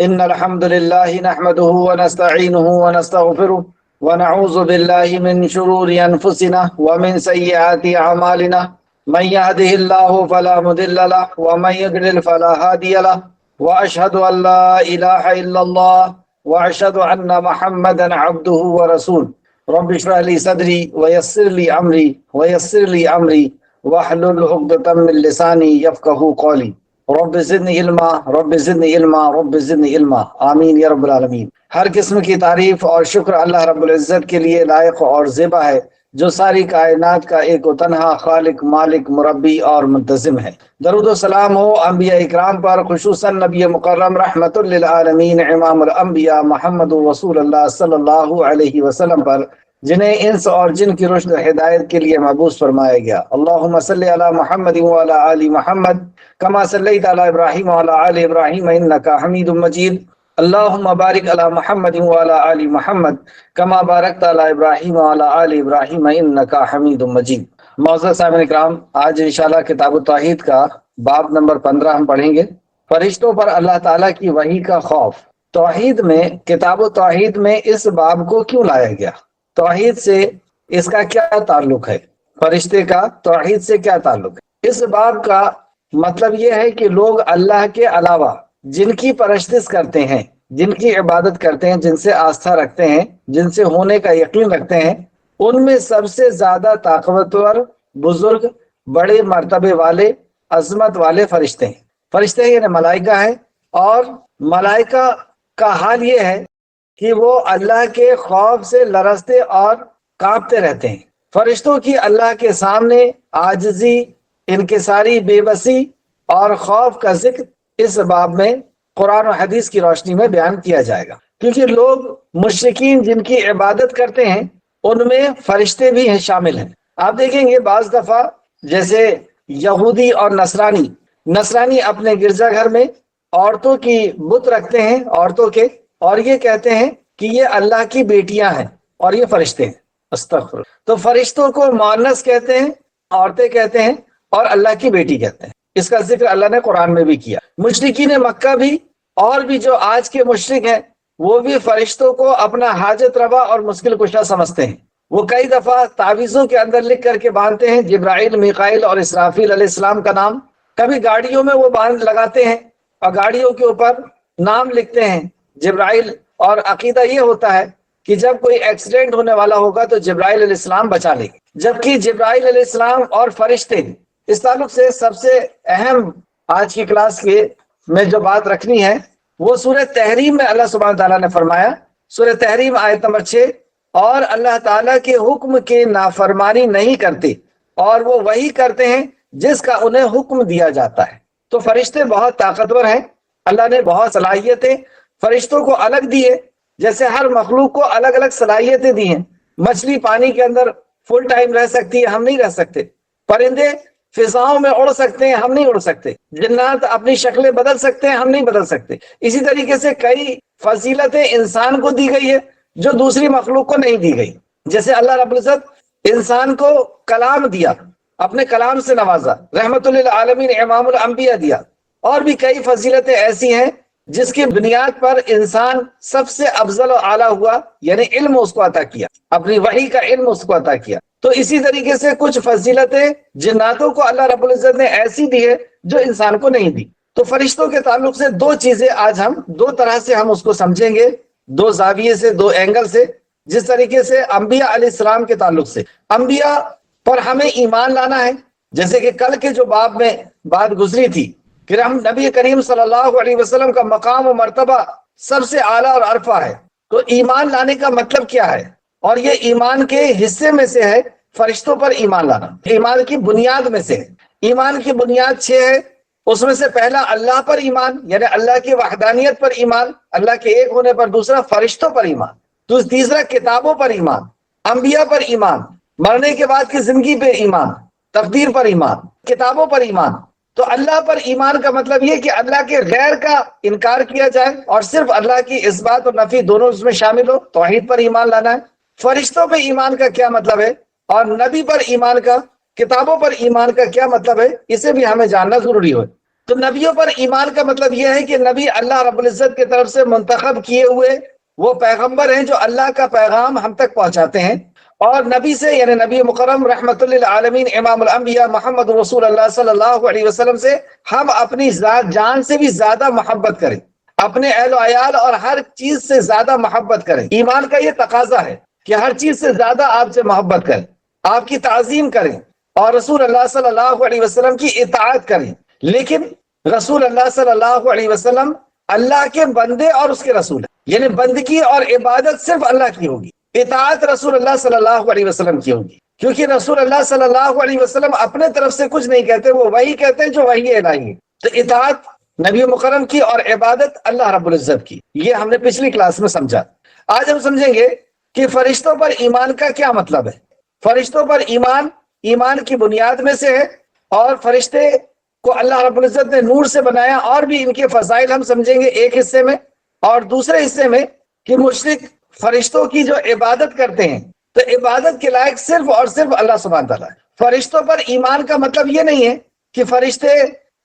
إن الحمد لله نحمده ونستعينه ونستغفره ونعوذ بالله من شرور أنفسنا ومن سيئات أعمالنا من يهده الله فلا مضل له ومن يضلل فلا هادي له وأشهد أن لا إله إلا الله وأشهد أن محمدا عبده ورسوله رب اشرح لي صدري ويسر لي أمري واحلل عقدة من لساني يفقهوا قولي رب زدنی علما آمین یا رب العالمین۔ ہر قسم کی تعریف اور شکر اللہ رب العزت کے لیے لائق اور زیبا ہے، جو ساری کائنات کا ایک و تنہا خالق، مالک، مربی اور منتظم ہے۔ درود و سلام ہو انبیاء اکرام پر، خصوصاً نبی مکرم رحمت للعالمین امام الانبیاء محمد رسول اللہ صلی اللہ علیہ وسلم پر، جنہیں انس اور جن کی رشد و ہدایت کے لیے مبعوث فرمایا گیا۔ اللہم صلی علی محمد وعلی آل محمد کما صلیت علی ابراہیم وعلی آل ابراہیم انکا حمید مجید۔ اللہم بارک علی محمد وعلی آل محمد کما بارکت علی ابراہیم وعلی آل ابراہیم انکا حمید مجید۔ معزز سامعین اکرام، آج انشاءاللہ کتاب التوحید کا باب نمبر 15 ہم پڑھیں گے، فرشتوں پر اللہ تعالیٰ کی وحی کا خوف۔ توحید میں، کتاب التوحید میں اس باب کو کیوں لایا گیا؟ توحید سے اس کا کیا تعلق ہے؟ فرشتے کا توحید سے کیا تعلق ہے؟ اس باب کا مطلب یہ ہے کہ لوگ اللہ کے علاوہ جن کی پرستش کرتے ہیں، جن کی عبادت کرتے ہیں، جن سے آستھا رکھتے ہیں، جن سے ہونے کا یقین رکھتے ہیں، ان میں سب سے زیادہ طاقتور، بزرگ، بڑے مرتبے والے، عظمت والے فرشتے ہیں۔ فرشتے یعنی ملائکہ ہیں، اور ملائکہ کا حال یہ ہے کہ وہ اللہ کے خوف سے لرزتے اور کانپتے رہتے ہیں۔ فرشتوں کی اللہ کے سامنے عاجزی، انکساری، بے بسی اور خوف کا ذکر اس باب میں قرآن و حدیث کی روشنی میں بیان کیا جائے گا، کیونکہ لوگ مشرکین جن کی عبادت کرتے ہیں ان میں فرشتے بھی شامل ہیں۔ آپ دیکھیں گے بعض دفعہ جیسے یہودی اور نصرانی اپنے گرجا گھر میں عورتوں کی بت رکھتے ہیں، عورتوں کے، اور یہ کہتے ہیں کہ یہ اللہ کی بیٹیاں ہیں اور یہ فرشتے ہیں۔ استغفر۔ تو فرشتوں کو مؤنث کہتے ہیں، عورتیں کہتے ہیں، اور اللہ کی بیٹی کہتے ہیں۔ اس کا ذکر اللہ نے قرآن میں بھی کیا۔ مشرکین مکہ بھی، اور بھی جو آج کے مشرک ہیں، وہ بھی فرشتوں کو اپنا حاجت روا اور مشکل کشا سمجھتے ہیں۔ وہ کئی دفعہ تعویذوں کے اندر لکھ کر کے باندھتے ہیں جبرائیل، میکائیل اور اسرافیل علیہ السلام کا نام۔ کبھی گاڑیوں میں وہ باندھ لگاتے ہیں اور گاڑیوں کے اوپر نام لکھتے ہیں جبرائیل، اور عقیدہ یہ ہوتا ہے کہ جب کوئی ایکسیڈنٹ ہونے والا ہوگا تو جبرائیل علیہ السلام بچا لیں گے۔ جبکہ جبرائیل علیہ السلام اور فرشتے، اس تعلق سے سب سے اہم آج کی کلاس کے میں جو بات رکھنی ہے وہ سورہ تحریم میں اللہ سبحانہ تعالیٰ نے فرمایا، سورہ تحریم آیت نمبر 6، اور اللہ تعالیٰ کے حکم کے نافرمانی نہیں کرتے اور وہ وہی کرتے ہیں جس کا انہیں حکم دیا جاتا ہے۔ تو فرشتے بہت طاقتور ہیں، اللہ نے بہت صلاحیتیں فرشتوں کو الگ دی ہے، جیسے ہر مخلوق کو الگ الگ صلاحیتیں دی ہیں۔ مچھلی پانی کے اندر فل ٹائم رہ سکتی ہے، ہم نہیں رہ سکتے۔ پرندے فضاؤں میں اڑ سکتے ہیں، ہم نہیں اڑ سکتے۔ جنات اپنی شکلیں بدل سکتے ہیں، ہم نہیں بدل سکتے۔ اسی طریقے سے کئی فضیلتیں انسان کو دی گئی ہے جو دوسری مخلوق کو نہیں دی گئی۔ جیسے اللہ رب العزت انسان کو کلام دیا، اپنے کلام سے نوازا، رحمت للعالمین امام الانبیاء دیا، اور بھی کئی فضیلتیں ایسی ہیں جس کی بنیاد پر انسان سب سے افضل و اعلیٰ ہوا، یعنی علم اس کو عطا کیا، اپنی وحی کا علم اس کو عطا کیا۔ تو اسی طریقے سے کچھ فضیلتیں جناتوں کو اللہ رب العزت نے ایسی دی ہے جو انسان کو نہیں دی۔ تو فرشتوں کے تعلق سے دو چیزیں آج ہم دو طرح سے ہم اس کو سمجھیں گے، دو زاویے سے، دو اینگل سے۔ جس طریقے سے انبیاء علیہ السلام کے تعلق سے انبیاء پر ہمیں ایمان لانا ہے، جیسے کہ کل کے جو باب میں بات گزری تھی کہ ہم نبی کریم صلی اللہ علیہ وسلم کا مقام و مرتبہ سب سے اعلیٰ اور عرفہ ہے۔ تو ایمان لانے کا مطلب کیا ہے؟ اور یہ ایمان کے حصے میں سے ہے فرشتوں پر ایمان لانا، ایمان کی بنیاد میں سے ہے۔ ایمان کی بنیاد 6 ہے، اس میں سے پہلا اللہ پر ایمان، یعنی اللہ کی وحدانیت پر ایمان، اللہ کے ایک ہونے پر۔ دوسرا فرشتوں پر ایمان۔ تیسرا کتابوں پر ایمان، انبیاء پر ایمان، مرنے کے بعد کی زندگی پہ ایمان، تقدیر پر ایمان، کتابوں پر ایمان۔ تو اللہ پر ایمان کا مطلب یہ کہ اللہ کے غیر کا انکار کیا جائے اور صرف اللہ کی اثبات اور نفی دونوں اس میں شامل ہو، توحید پر ایمان لانا ہے۔ فرشتوں پہ ایمان کا کیا مطلب ہے، اور نبی پر ایمان کا، کتابوں پر ایمان کا کیا مطلب ہے، اسے بھی ہمیں جاننا ضروری ہو۔ تو نبیوں پر ایمان کا مطلب یہ ہے کہ نبی اللہ رب العزت کی طرف سے منتخب کیے ہوئے وہ پیغمبر ہیں جو اللہ کا پیغام ہم تک پہنچاتے ہیں، اور نبی سے یعنی نبی مکرم رحمت للعالمین امام الانبیاء محمد رسول اللہ صلی اللہ علیہ وسلم سے ہم اپنی ذات جان سے بھی زیادہ محبت کریں، اپنے اہل و عیال اور ہر چیز سے زیادہ محبت کریں۔ ایمان کا یہ تقاضا ہے کہ ہر چیز سے زیادہ آپ سے محبت کریں، آپ کی تعظیم کریں اور رسول اللہ صلی اللہ علیہ وسلم کی اطاعت کریں۔ لیکن رسول اللہ صلی اللہ علیہ وسلم اللہ کے بندے اور اس کے رسول ہیں، یعنی بندگی اور عبادت صرف اللہ کی ہوگی، اطاعت رسول اللہ صلی اللہ علیہ وسلم کی ہوگی، کیونکہ رسول اللہ صلی اللہ علیہ وسلم اپنے طرف سے کچھ نہیں کہتے، وہ وہی کہتے ہیں جو وحی الہی ہے۔ تو اطاعت نبی مکرم کی اور عبادت اللہ رب العزت کی، یہ ہم نے پچھلی کلاس میں سمجھا۔ آج ہم سمجھیں گے کہ فرشتوں پر ایمان کا کیا مطلب ہے۔ فرشتوں پر ایمان کی بنیاد میں سے ہے، اور فرشتے کو اللہ رب العزت نے نور سے بنایا، اور بھی ان کے فضائل ہم سمجھیں گے ایک حصے میں، اور دوسرے حصے میں کہ مشرک فرشتوں کی جو عبادت کرتے ہیں تو عبادت کے لائق صرف اور صرف اللہ سبحانہ تعالیٰ ہے۔ فرشتوں پر ایمان کا مطلب یہ نہیں ہے کہ فرشتے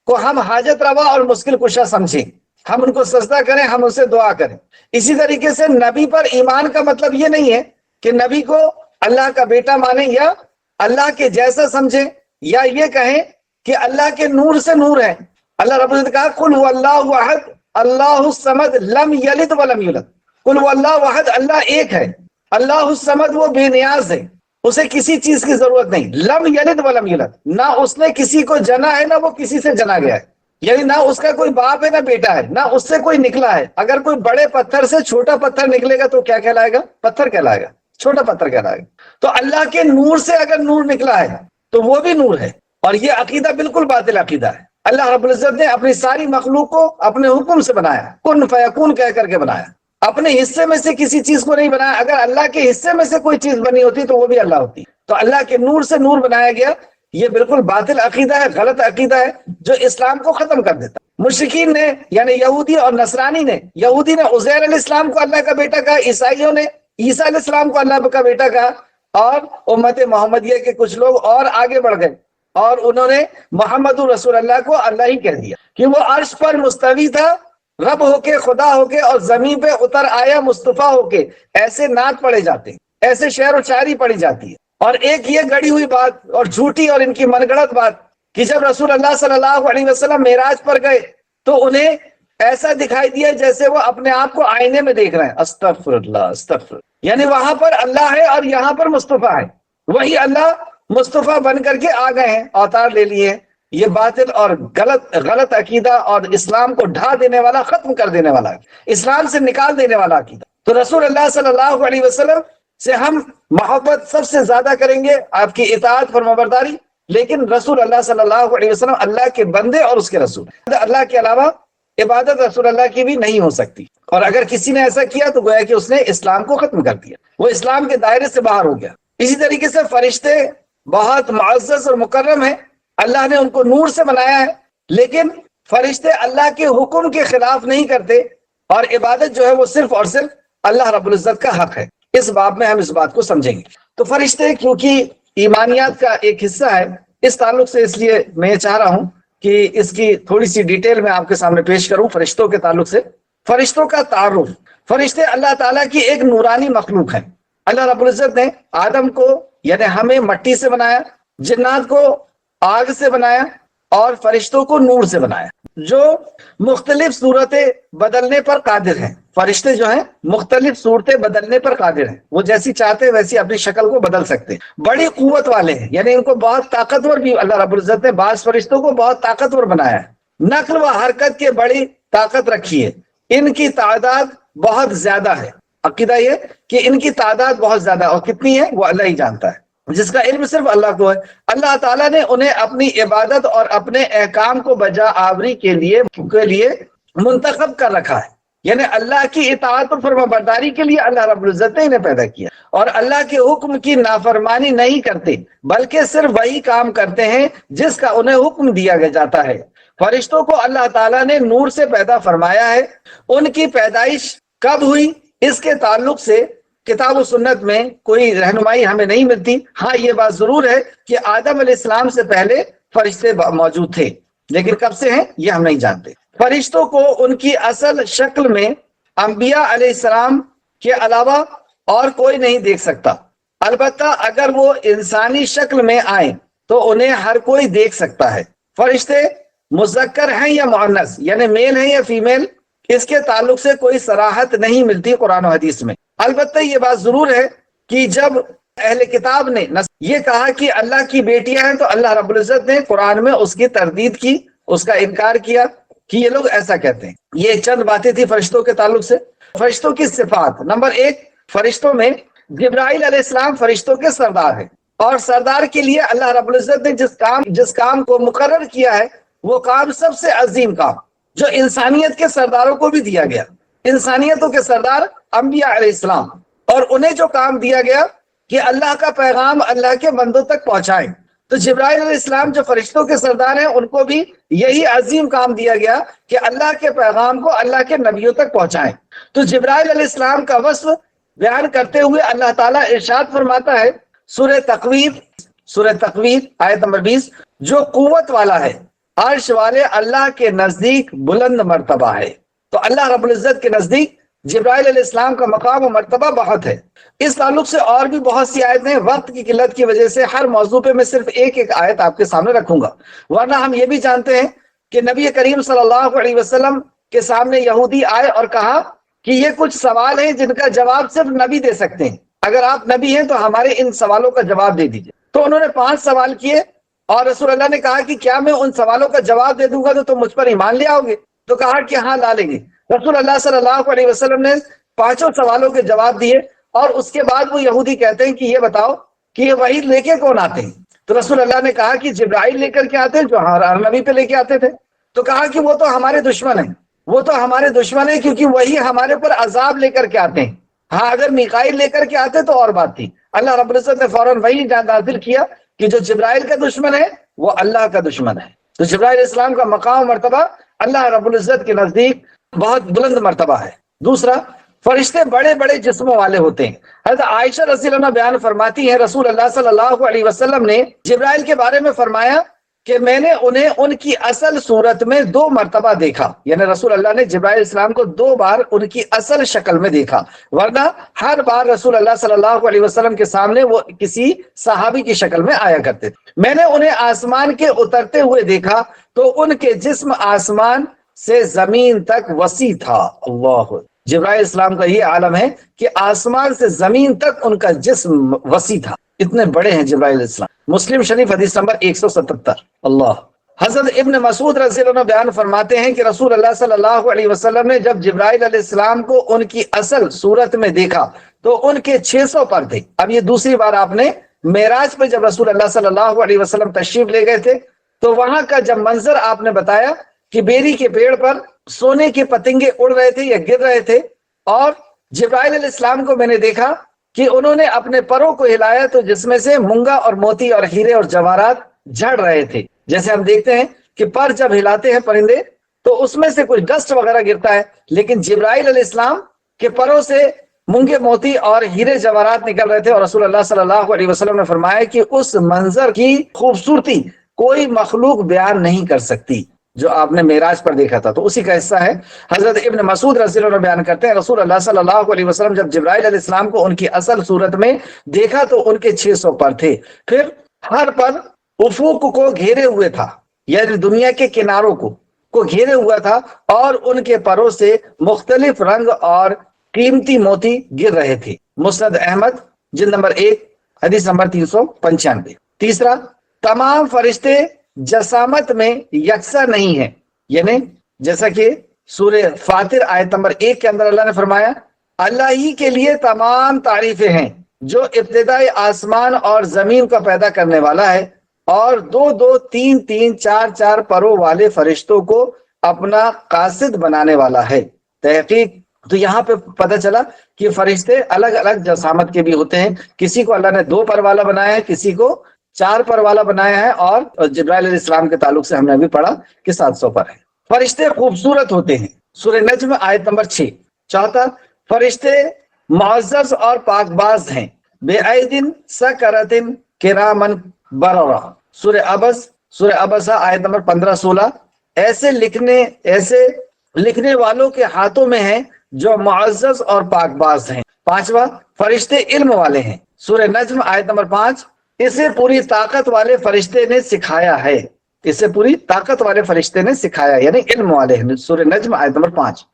کو ہم حاجت روا اور مشکل کشا سمجھیں، ہم ان کو سجدہ کریں، ہم ان سے دعا کریں۔ اسی طریقے سے نبی پر ایمان کا مطلب یہ نہیں ہے کہ نبی کو اللہ کا بیٹا مانیں یا اللہ کے جیسا سمجھیں، یا یہ کہیں کہ اللہ کے نور سے نور ہے۔ اللہ رب العزت نے کہا قل هو اللہ احد اللہ الصمد لم یلد ولم یولد، قل هو اللہ احد، اللہ ایک ہے، اللہ الصمد وہ بے نیاز ہے، اسے کسی چیز کی ضرورت نہیں، لم یلد ولم یولد، نہ اس نے کسی کو جنا ہے نہ وہ کسی سے جنا گیا ہے، یعنی نہ اس کا کوئی باپ ہے نہ بیٹا ہے، نہ اس سے کوئی نکلا ہے۔ اگر کوئی بڑے پتھر سے چھوٹا پتھر نکلے گا تو کیا کہلائے گا؟ پتھر کہلائے گا، چھوٹا پتھر کہلائے گا۔ تو اللہ کے نور سے اگر نور نکلا ہے تو وہ بھی نور ہے، اور یہ عقیدہ بالکل باطل عقیدہ ہے۔ اللہ رب العزت نے اپنی ساری مخلوق کو اپنے حکم سے بنایا، کن فیکون کہہ کر کے بنایا، اپنے حصے میں سے کسی چیز کو نہیں بنایا۔ اگر اللہ کے حصے میں سے کوئی چیز بنی ہوتی تو وہ بھی اللہ ہوتی۔ تو اللہ کے نور سے نور بنایا گیا، یہ بالکل باطل عقیدہ ہے، غلط عقیدہ ہے جو اسلام کو ختم کر دیتا۔ مشرکین نے یعنی یہودی اور نصرانی نے، یہودی نے عزیر علیہ السلام کو اللہ کا بیٹا کہا، عیسائیوں نے عیسیٰ علیہ السلام کو اللہ کا بیٹا کہا، اور امت محمدیہ کے کچھ لوگ اور آگے بڑھ گئے اور انہوں نے محمد رسول اللہ کو اللہ ہی کہہ دیا کہ وہ عرش پر مستوی تھا، رب ہو کے، خدا ہو کے، اور زمین پہ اتر آیا مصطفیٰ ہو کے۔ ایسے نعت پڑھے جاتے ہیں، ایسے شعر و شاعری پڑھی جاتی ہے۔ اور ایک یہ گڑی ہوئی بات اور جھوٹی اور ان کی من گڑت بات کہ جب رسول اللہ صلی اللہ علیہ وسلم معراج پر گئے تو انہیں ایسا دکھائی دیا جیسے وہ اپنے آپ کو آئینے میں دیکھ رہے ہیں۔ استغفر اللہ، استغفر، یعنی وہاں پر اللہ ہے اور یہاں پر مصطفیٰ ہے، وہی اللہ مصطفیٰ بن کر کے آ گئے ہیں، اوتار لے لیے ہیں۔ یہ باطل اور غلط عقیدہ اور اسلام کو ڈھا دینے والا، ختم کر دینے والا، اسلام سے نکال دینے والا عقیدہ۔ تو رسول اللہ صلی اللہ علیہ وسلم سے ہم محبت سب سے زیادہ کریں گے، آپ کی اطاعت فرمانبرداری، لیکن رسول اللہ صلی اللہ علیہ وسلم اللہ کے بندے اور اس کے رسول، اللہ کے علاوہ عبادت رسول اللہ کی بھی نہیں ہو سکتی۔ اور اگر کسی نے ایسا کیا تو گویا کہ اس نے اسلام کو ختم کر دیا، وہ اسلام کے دائرے سے باہر ہو گیا۔ اسی طریقے سے فرشتے بہت معزز اور مکرم ہیں، اللہ نے ان کو نور سے بنایا ہے، لیکن فرشتے اللہ کے حکم کے خلاف نہیں کرتے، اور عبادت جو ہے وہ صرف اور صرف اللہ رب العزت کا حق ہے۔ اس باب میں ہم اس بات کو سمجھیں گے۔ تو فرشتے کیونکہ ایمانیات کا ایک حصہ ہے، اس تعلق سے اس لیے میں چاہ رہا ہوں کہ اس کی تھوڑی سی ڈیٹیل میں آپ کے سامنے پیش کروں فرشتوں کے تعلق سے۔ فرشتوں کا تعارف، فرشتے اللہ تعالیٰ کی ایک نورانی مخلوق ہیں۔ اللہ رب العزت نے آدم کو یعنی ہمیں مٹی سے بنایا، جنات کو آگ سے بنایا، اور فرشتوں کو نور سے بنایا، جو مختلف صورتیں بدلنے پر قادر ہیں۔ فرشتے جو ہیں مختلف صورتیں بدلنے پر قادر ہیں، وہ جیسی چاہتے ویسی اپنی شکل کو بدل سکتے ہیں، بڑی قوت والے ہیں، یعنی ان کو بہت طاقتور بھی اللہ رب العزت نے بعض فرشتوں کو بہت طاقتور بنایا ہے، نقل و حرکت کے بڑی طاقت رکھی ہے، ان کی تعداد بہت زیادہ ہے۔ عقیدہ یہ کہ ان کی تعداد بہت زیادہ، اور کتنی ہے وہ اللہ ہی جانتا ہے، جس کا علم صرف اللہ کو ہے۔ اللہ تعالیٰ نے انہیں اپنی عبادت اور اپنے احکام کو بجا آوری کے لیے منتخب کر رکھا ہے، یعنی اللہ کی اطاعت اور فرمانبرداری کے لیے اللہ رب العزت نے انہیں پیدا کیا، اور اللہ کے حکم کی نافرمانی نہیں کرتے، بلکہ صرف وہی کام کرتے ہیں جس کا انہیں حکم دیا جاتا ہے۔ فرشتوں کو اللہ تعالیٰ نے نور سے پیدا فرمایا ہے۔ ان کی پیدائش کب ہوئی اس کے تعلق سے کتاب و سنت میں کوئی رہنمائی ہمیں نہیں ملتی۔ ہاں یہ بات ضرور ہے کہ آدم علیہ السلام سے پہلے فرشتے موجود تھے، لیکن کب سے ہیں یہ ہم نہیں جانتے۔ فرشتوں کو ان کی اصل شکل میں انبیاء علیہ السلام کے علاوہ اور کوئی نہیں دیکھ سکتا، البتہ اگر وہ انسانی شکل میں آئیں تو انہیں ہر کوئی دیکھ سکتا ہے۔ فرشتے مذکر ہیں یا مؤنث، یعنی میل ہیں یا فیمیل، اس کے تعلق سے کوئی صراحت نہیں ملتی قرآن و حدیث میں۔ البتہ یہ بات ضرور ہے کہ جب اہل کتاب نے یہ کہا کہ اللہ کی بیٹیاں ہیں تو اللہ رب العزت نے قرآن میں اس کی تردید کی، اس کا انکار کیا کہ یہ لوگ ایسا کہتے ہیں۔ یہ چند باتیں تھی فرشتوں کے تعلق سے۔ فرشتوں کی صفات، نمبر 1، فرشتوں میں جبرائیل علیہ السلام فرشتوں کے سردار ہیں، اور سردار کے لیے اللہ رب العزت نے جس کام کو مقرر کیا ہے وہ کام سب سے عظیم کام جو انسانیت کے سرداروں کو بھی دیا گیا، انسانیتوں کے سردار انبیاء علیہ السلام، اور انہیں جو کام دیا گیا کہ اللہ کا پیغام اللہ کے بندوں تک پہنچائیں، تو جبرائیل علیہ السلام جو فرشتوں کے سردار ہیں ان کو بھی یہی عظیم کام دیا گیا کہ اللہ کے پیغام کو اللہ کے نبیوں تک پہنچائیں۔ تو جبرائیل علیہ السلام کا وصف بیان کرتے ہوئے اللہ تعالیٰ ارشاد فرماتا ہے سورہ تکویر آیت نمبر 20، جو قوت والا ہے، عرش والے اللہ کے نزدیک بلند مرتبہ ہے۔ تو اللہ رب العزت کے نزدیک جبرائیل علیہ السلام کا مقام و مرتبہ بہت ہے۔ اس تعلق سے اور بھی بہت سی آیتیں ہیں، وقت کی قلت کی وجہ سے ہر موضوع پہ میں صرف ایک آیت آپ کے سامنے رکھوں گا، ورنہ ہم یہ بھی جانتے ہیں کہ نبی کریم صلی اللہ علیہ وسلم کے سامنے یہودی آئے اور کہا کہ یہ کچھ سوال ہیں جن کا جواب صرف نبی دے سکتے ہیں، اگر آپ نبی ہیں تو ہمارے ان سوالوں کا جواب دے دیجئے۔ تو انہوں نے 5 سوال کیے اور رسول اللہ نے کہا کہ کیا میں ان سوالوں کا جواب دے دوں گا تو تم مجھ پر ایمان لے آؤ گے؟ تو کہا کہ ہاں لا لیں گے۔ رسول اللہ صلی اللہ علیہ وسلم نے 5 سوالوں کے جواب دیے، اور اس کے بعد وہ یہودی کہتے ہیں کہ یہ بتاؤ کہ یہ وحی لے کے کون آتے ہیں؟ تو رسول اللہ نے کہا کہ جبرائیل لے کر کے آتے ہیں جو ہر نبی پہ لے کے آتے تھے۔ تو کہا کہ وہ تو ہمارے دشمن ہیں، وہ تو ہمارے دشمن ہیں کیونکہ وہی ہمارے پر عذاب لے کر کے آتے ہیں، ہاں اگر میکائیل لے کر کے آتے تو اور بات تھی۔ اللہ رب العزت نے فوراً وہی نازل کیا کہ جو جبرائیل کا دشمن ہے وہ اللہ کا دشمن ہے۔ تو جبرائیل اسلام کا مقام و مرتبہ اللہ رب العزت کے نزدیک بہت بلند مرتبہ ہے۔ دوسرا، فرشتے بڑے بڑے جسموں والے ہوتے ہیں۔ حضرت عائشہ رضی اللہ عنہ بیان فرماتی ہیں رسول اللہ صلی اللہ علیہ وسلم نے جبرائیل کے بارے میں فرمایا کہ میں نے انہیں ان کی اصل صورت میں 2 مرتبہ دیکھا، یعنی رسول اللہ نے جبرائیل اسلام کو 2 بار ان کی اصل شکل میں دیکھا، ورنہ ہر بار رسول اللہ صلی اللہ علیہ وسلم کے سامنے وہ کسی صحابی کی شکل میں آیا کرتے تھے۔ میں نے انہیں آسمان کے اترتے ہوئے دیکھا تو ان کے جسم آسمان سے زمین تک وسیع تھا۔ اللہ، جبرائیل اسلام کا یہ عالم ہے کہ آسمان سے زمین تک ان کا جسم وسیع تھا، اتنے بڑے ہیں جبرائیل اسلام۔ مسلم شریف حدیث نمبر 177۔ اللہ، حضرت ابن مسعود رضی اللہ عنہ بیان فرماتے ہیں کہ رسول اللہ صلی اللہ علیہ وسلم نے جب جبرائیل علیہ السلام کو ان کی اصل صورت میں دیکھا تو ان کے 600 پر تھے۔ اب یہ دوسری بار آپ نے معراج پہ جب رسول اللہ صلی اللہ علیہ وسلم تشریف لے گئے تھے تو وہاں کا جب منظر آپ نے بتایا کہ بیری کے پیڑ پر سونے کے پتنگے اڑ رہے تھے یا گر رہے تھے، اور جبرائیل علیہ السلام کو میں نے دیکھا کہ انہوں نے اپنے پروں کو ہلایا تو جس میں سے مونگا اور موتی اور ہیرے اور جواہرات جھڑ رہے تھے۔ جیسے ہم دیکھتے ہیں کہ پر جب ہلاتے ہیں پرندے تو اس میں سے کچھ ڈسٹ وغیرہ گرتا ہے، لیکن جبرائیل علیہ السلام کے پروں سے مونگے موتی اور ہیرے جواہرات نکل رہے تھے، اور رسول اللہ صلی اللہ علیہ وسلم نے فرمایا کہ اس منظر کی خوبصورتی کوئی مخلوق بیان نہیں کر سکتی جو آپ نے معراج پر دیکھا تھا۔ تو اسی کا حصہ ہے حضرت ابن مسعود رضی اللہ عنہ بیان کرتے ہیں رسول اللہ صلی اللہ علیہ وسلم جب جبرائیل علیہ السلام کو ان کی اصل صورت میں دیکھا تو ان کے 600 پر تھے، پھر ہر پر افق کو گھیرے ہوئے تھا، یعنی دنیا کے کناروں کو گھیرے ہوا تھا، اور ان کے پروں سے مختلف رنگ اور قیمتی موتی گر رہے تھے۔ مسند احمد جلد نمبر 1 حدیث نمبر 395۔ تیسرا، تمام فرشتے جسامت میں یکساں نہیں ہیں، یعنی جیسا کہ سورہ فاتر آیت نمبر 1 کے اندر اللہ نے فرمایا اللہ ہی کے لیے تمام تعریفیں ہیں جو ابتدائی آسمان اور زمین کا پیدا کرنے والا ہے، اور 2 3 3 4 4 پروں والے فرشتوں کو اپنا قاصد بنانے والا ہے۔ تحقیق تو یہاں پہ پتہ چلا کہ فرشتے الگ الگ جسامت کے بھی ہوتے ہیں، کسی کو اللہ نے 2 پر والا بنایا ہے، کسی کو 4 پر والا بنایا ہے، اور جبرائیل علیہ السلام کے تعلق سے ہم نے ابھی پڑھا کہ 700 پر ہے۔ فرشتے خوبصورت ہوتے ہیں، سورہ نجم آیت نمبر 6۔ چوتھا، فرشتے معزز اور پاک باز ہیں، بے عیدن سکرتن کرامن بررہ، سورہ عبس سورہ ابسہ آیت نمبر 15-16، ایسے لکھنے والوں کے ہاتھوں میں ہیں جو معزز اور پاک باز ہیں۔ 5واں، فرشتے علم والے ہیں۔ سورہ نجم آیت نمبر 5، اسے پوری طاقت والے فرشتے نے سکھایا ہے، اسے پوری طاقت والے فرشتے نے سکھایا، یعنی علم والے ہیں۔ سورہ نجم آیت نمبر 5۔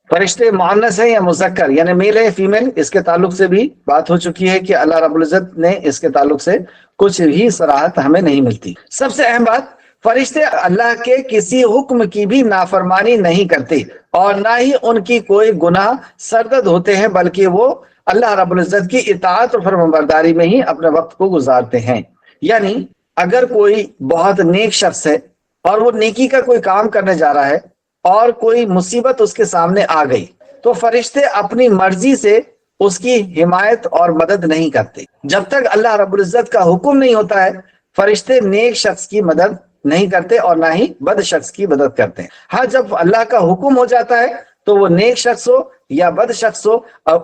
فرشتے مؤنث ہیں یا مذکر، یعنی میل ہے فیمیل، اس کے تعلق سے بھی بات ہو چکی ہے کہ اللہ رب العزت نے اس کے تعلق سے کچھ بھی صراحت ہمیں نہیں ملتی۔ سب سے اہم بات، فرشتے اللہ کے کسی حکم کی بھی نافرمانی نہیں کرتے اور نہ ہی ان کی کوئی گناہ سرزد ہوتے ہیں، بلکہ وہ اللہ رب العزت کی اطاعت اور فرمانبرداری میں ہی اپنے وقت کو گزارتے ہیں۔ یعنی اگر کوئی بہت نیک شخص ہے اور وہ نیکی کا کوئی کام کرنے جا رہا ہے اور کوئی مصیبت اس کے سامنے آ گئی، تو فرشتے اپنی مرضی سے اس کی حمایت اور مدد نہیں کرتے۔ جب تک اللہ رب العزت کا حکم نہیں ہوتا ہے، فرشتے نیک شخص کی مدد نہیں کرتے اور نہ ہی بد شخص کی مدد کرتے ہیں۔ ہاں، جب اللہ کا حکم ہو جاتا ہے تو وہ نیک شخص ہو یا بد شخص ہو،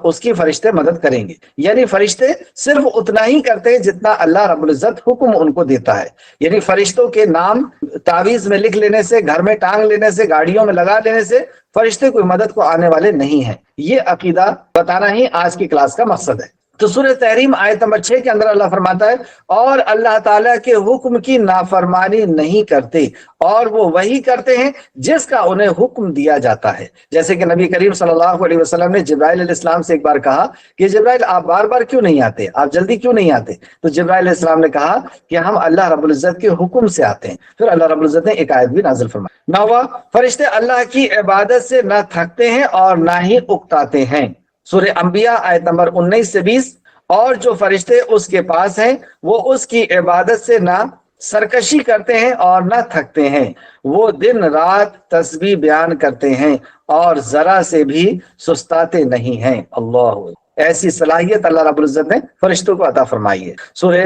اس کی فرشتے مدد کریں گے۔ یعنی فرشتے صرف اتنا ہی کرتے ہیں جتنا اللہ رب العزت حکم ان کو دیتا ہے۔ یعنی فرشتوں کے نام تعویذ میں لکھ لینے سے، گھر میں ٹانگ لینے سے، گاڑیوں میں لگا لینے سے فرشتے کوئی مدد کو آنے والے نہیں ہیں۔ یہ عقیدہ بتانا ہی آج کی کلاس کا مقصد ہے۔ تو سورہ تحریم آیت نمبر 6 کے اندر اللہ فرماتا ہے، اور اللہ تعالیٰ کے حکم کی نافرمانی نہیں کرتے اور وہ وہی کرتے ہیں جس کا انہیں حکم دیا جاتا ہے۔ جیسے کہ نبی کریم صلی اللہ علیہ وسلم نے جبرائیل علیہ السلام سے ایک بار کہا کہ جبرائیل، آپ بار بار کیوں نہیں آتے، آپ جلدی کیوں نہیں آتے؟ تو جبرائیل علیہ السلام نے کہا کہ ہم اللہ رب العزت کے حکم سے آتے ہیں۔ پھر اللہ رب العزت نے ایک آیت بھی نازل فرمائی۔ 9واں، فرشتے اللہ کی عبادت سے نہ تھکتے ہیں اور نہ ہی اکتاتے ہیں۔ سورہ انبیاء آیت نمبر 19-20، اور جو فرشتے اس کے پاس ہیں وہ اس کی عبادت سے نہ سرکشی کرتے ہیں اور نہ تھکتے ہیں، وہ دن رات تسبیح بیان کرتے ہیں اور ذرا سے بھی سستاتے نہیں ہیں۔ اللہ، ایسی صلاحیت اللہ رب العزت نے فرشتوں کو عطا فرمائی ہے۔ سورہ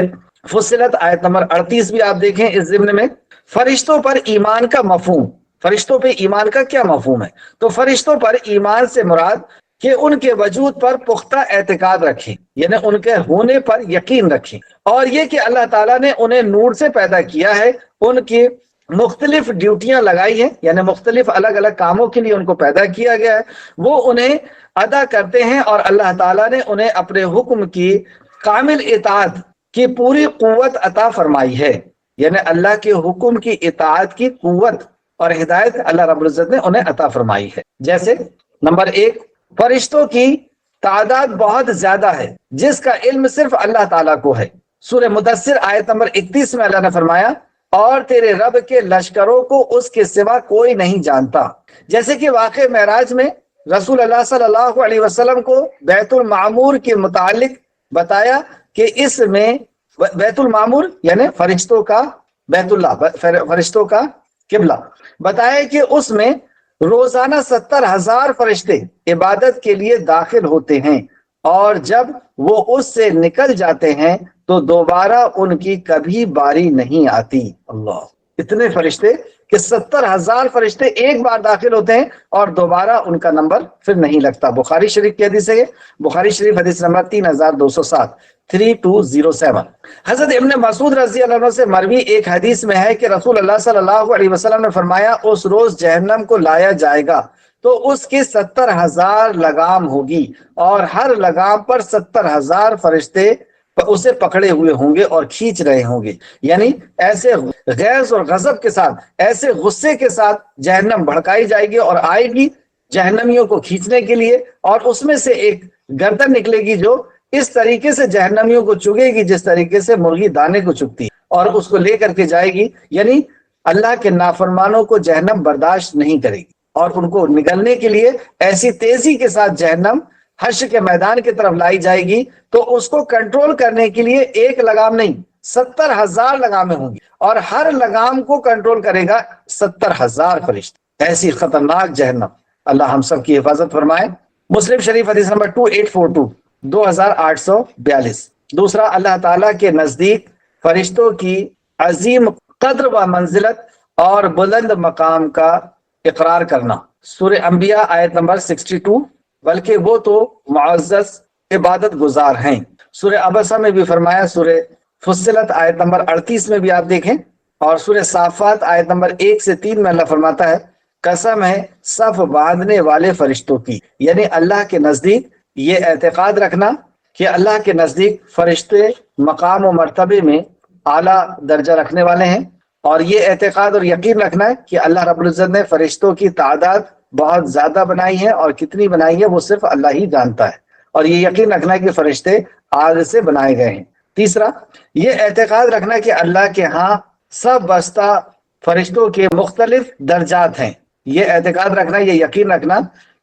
فصلت آیت نمبر 38 بھی آپ دیکھیں، اس ضمن میں فرشتوں پر ایمان کا مفہوم، فرشتوں پہ ایمان کا کیا مفہوم ہے؟ تو فرشتوں پر ایمان سے مراد کہ ان کے وجود پر پختہ اعتقاد رکھیں، یعنی ان کے ہونے پر یقین رکھیں، اور یہ کہ اللہ تعالیٰ نے انہیں نور سے پیدا کیا ہے، ان کی مختلف ڈیوٹیاں لگائی ہیں، یعنی مختلف الگ الگ کاموں کے لیے ان کو پیدا کیا گیا ہے، وہ انہیں ادا کرتے ہیں، اور اللہ تعالیٰ نے انہیں اپنے حکم کی کامل اطاعت کی پوری قوت عطا فرمائی ہے۔ یعنی اللہ کے حکم کی اطاعت کی قوت اور ہدایت اللہ رب العزت نے انہیں عطا فرمائی ہے۔ جیسے نمبر 1، فرشتوں کی تعداد بہت زیادہ ہے جس کا علم صرف اللہ تعالیٰ کو ہے۔ سورہ مدثر آیت نمبر 31 میں اللہ نے فرمایا، اور تیرے رب کے لشکروں کو اس کے سوا کوئی نہیں جانتا۔ جیسے کہ واقع معراج میں رسول اللہ صلی اللہ علیہ وسلم کو بیت المعمور کے متعلق بتایا کہ اس میں بیت المعمور یعنی فرشتوں کا بیت اللہ، فرشتوں کا قبلہ، بتایا کہ اس میں روزانہ 70,000 فرشتے عبادت کے لیے داخل ہوتے ہیں، اور جب وہ اس سے نکل جاتے ہیں تو دوبارہ ان کی کبھی باری نہیں آتی۔ اللہ، اتنے فرشتے کہ 70,000 فرشتے ایک بار داخل ہوتے ہیں اور دوبارہ ان کا نمبر پھر نہیں لگتا۔ بخاری شریف کی حدیث ہے، بخاری شریف حدیث نمبر 3207، 3207۔ حضرت ابن مسعود رضی اللہ عنہ سے مروی ایک حدیث میں ہے کہ رسول اللہ صلی اللہ علیہ وسلم نے فرمایا، اس روز جہنم کو لایا جائے گا تو اس کی 70,000 لگام ہوگی، اور ہر لگام پر 70,000 فرشتے اسے پکڑے ہوئے ہوں گے اور کھینچ رہے ہوں گے۔ یعنی ایسے غیظ اور غضب کے ساتھ، ایسے غصے کے ساتھ جہنم بھڑکائی جائے گی اور آئے گی جہنمیوں کو کھینچنے کے لیے، اور اس میں سے ایک گردن نکلے گی جو اس طریقے سے جہنمیوں کو چگے گی جس طریقے سے مرغی دانے کو چگتی ہے، اور اس کو لے کر کے جائے گی۔ یعنی اللہ کے نافرمانوں کو جہنم برداشت نہیں کرے گی، اور ان کو نگلنے کے لیے ایسی تیزی کے ساتھ جہنم حشر کے میدان کی طرف لائی جائے گی، تو اس کو کنٹرول کرنے کے لیے ایک لگام نہیں 70,000 لگامیں ہوں گی، اور ہر لگام کو کنٹرول کرے گا 70,000 فرشتے۔ ایسی خطرناک جہنم، اللہ ہم سب کی حفاظت فرمائے۔ مسلم شریف حدیث نمبر 2842، 2842۔ دوسرا، اللہ تعالیٰ کے نزدیک فرشتوں کی عظیم قدر و منزلت اور بلند مقام کا اقرار کرنا۔ سورہ انبیاء آیت نمبر 62، بلکہ وہ تو معزز عبادت گزار ہیں۔ سورہ ابسہ میں بھی فرمایا، سورہ فصلت آیت نمبر 38 میں بھی آپ دیکھیں، اور سورہ صافات آیت نمبر 1 سے 3 میں اللہ فرماتا ہے قسم ہے صف باندھنے والے فرشتوں کی، یعنی اللہ کے نزدیک یہ اعتقاد رکھنا کہ اللہ کے نزدیک فرشتے مقام و مرتبے میں اعلیٰ درجہ رکھنے والے ہیں، اور یہ اعتقاد اور یقین رکھنا ہے کہ اللہ رب العزت نے فرشتوں کی تعداد بہت زیادہ بنائی ہے، اور کتنی بنائی ہے وہ صرف اللہ ہی جانتا ہے، اور یہ یقین رکھنا ہے کہ فرشتے آگ سے بنائے گئے ہیں۔ تیسرا، یہ اعتقاد رکھنا کہ اللہ کے ہاں سب بستہ فرشتوں کے مختلف درجات ہیں، یہ اعتقاد رکھنا، یہ یقین رکھنا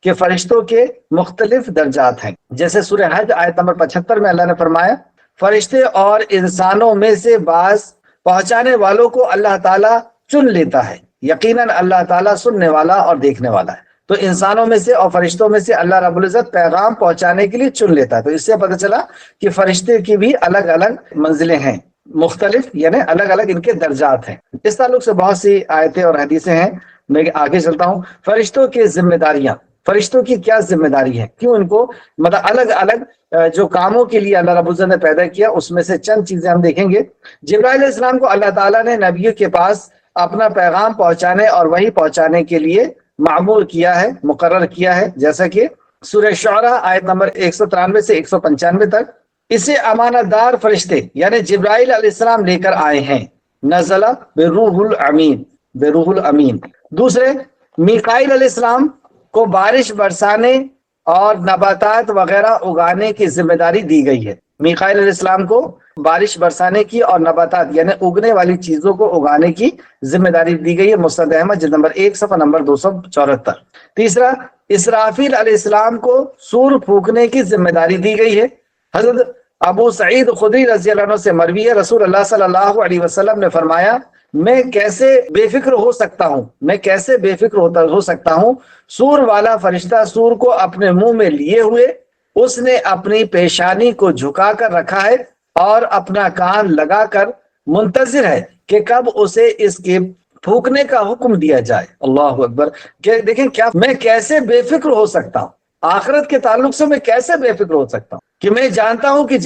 کہ فرشتوں کے مختلف درجات ہیں۔ جیسے سورہ حج آیت نمبر 75 میں اللہ نے فرمایا فرشتے اور انسانوں میں سے بعض پہنچانے والوں کو اللہ تعالیٰ چن لیتا ہے، یقیناً اللہ تعالیٰ سننے والا اور دیکھنے والا ہے۔ تو انسانوں میں سے اور فرشتوں میں سے اللہ رب العزت پیغام پہنچانے کے لیے چن لیتا ہے۔ تو اس سے پتہ چلا کہ فرشتے کی بھی الگ الگ منزلیں ہیں، مختلف یعنی الگ الگ ان کے درجات ہیں۔ اس تعلق سے بہت سی آیتیں اور حدیثیں ہیں، میں آگے چلتا ہوں۔ فرشتوں کی ذمہ داریاں، فرشتوں کی کیا ذمہ داری ہے، کیوں ان کو مطلب الگ الگ جو کاموں کے لیے اللہ رب العزت نے پیدا کیا، اس میں سے چند چیزیں ہم دیکھیں گے۔ جبرائیل علیہ السلام کو اللہ تعالیٰ نے نبیوں کے پاس اپنا پیغام پہنچانے اور وہی پہنچانے کے لیے معمور کیا ہے، مقرر کیا ہے، جیسا کہ سورہ شعراء آیت نمبر 193 سے 195 تک اسے امانت دار فرشتے یعنی جبرائیل علیہ السلام لے کر آئے ہیں، نزل بروح الامین، بروح الامین۔ دوسرے، میکائیل علیہ السلام کو بارش برسانے اور نباتات وغیرہ اگانے کی ذمہ داری دی گئی ہے۔ میکائیل علیہ السلام کو بارش برسانے کی اور نباتات یعنی اگنے والی چیزوں کو اگانے کی ذمہ داری دی گئی ہے، مسند احمد جلد نمبر 1 صفحہ نمبر 274۔ تیسرا، اسرافیل علیہ السلام کو سور پھونکنے کی ذمہ داری دی گئی ہے۔ حضرت ابو سعید خدری رضی اللہ عنہ سے مروی ہے، رسول اللہ صلی اللہ علیہ وسلم نے فرمایا میں کیسے بے فکر ہو سکتا ہوں، میں کیسے بے فکر ہو سکتا ہوں، سور والا فرشتہ سور کو اپنے منہ میں لیے ہوئے، اس نے اپنی پیشانی کو جھکا کر رکھا ہے اور اپنا کان لگا کر منتظر ہے کہ کب اسے اس کے پھونکنے کا حکم دیا جائے۔ اللہ اکبر، کہ دیکھیں کیا میں کیسے بے فکر ہو سکتا ہوں، آخرت کے تعلق سے میں کیسے بے فکر ہو سکتا ہوں کہ میں جانتا ہوں کہ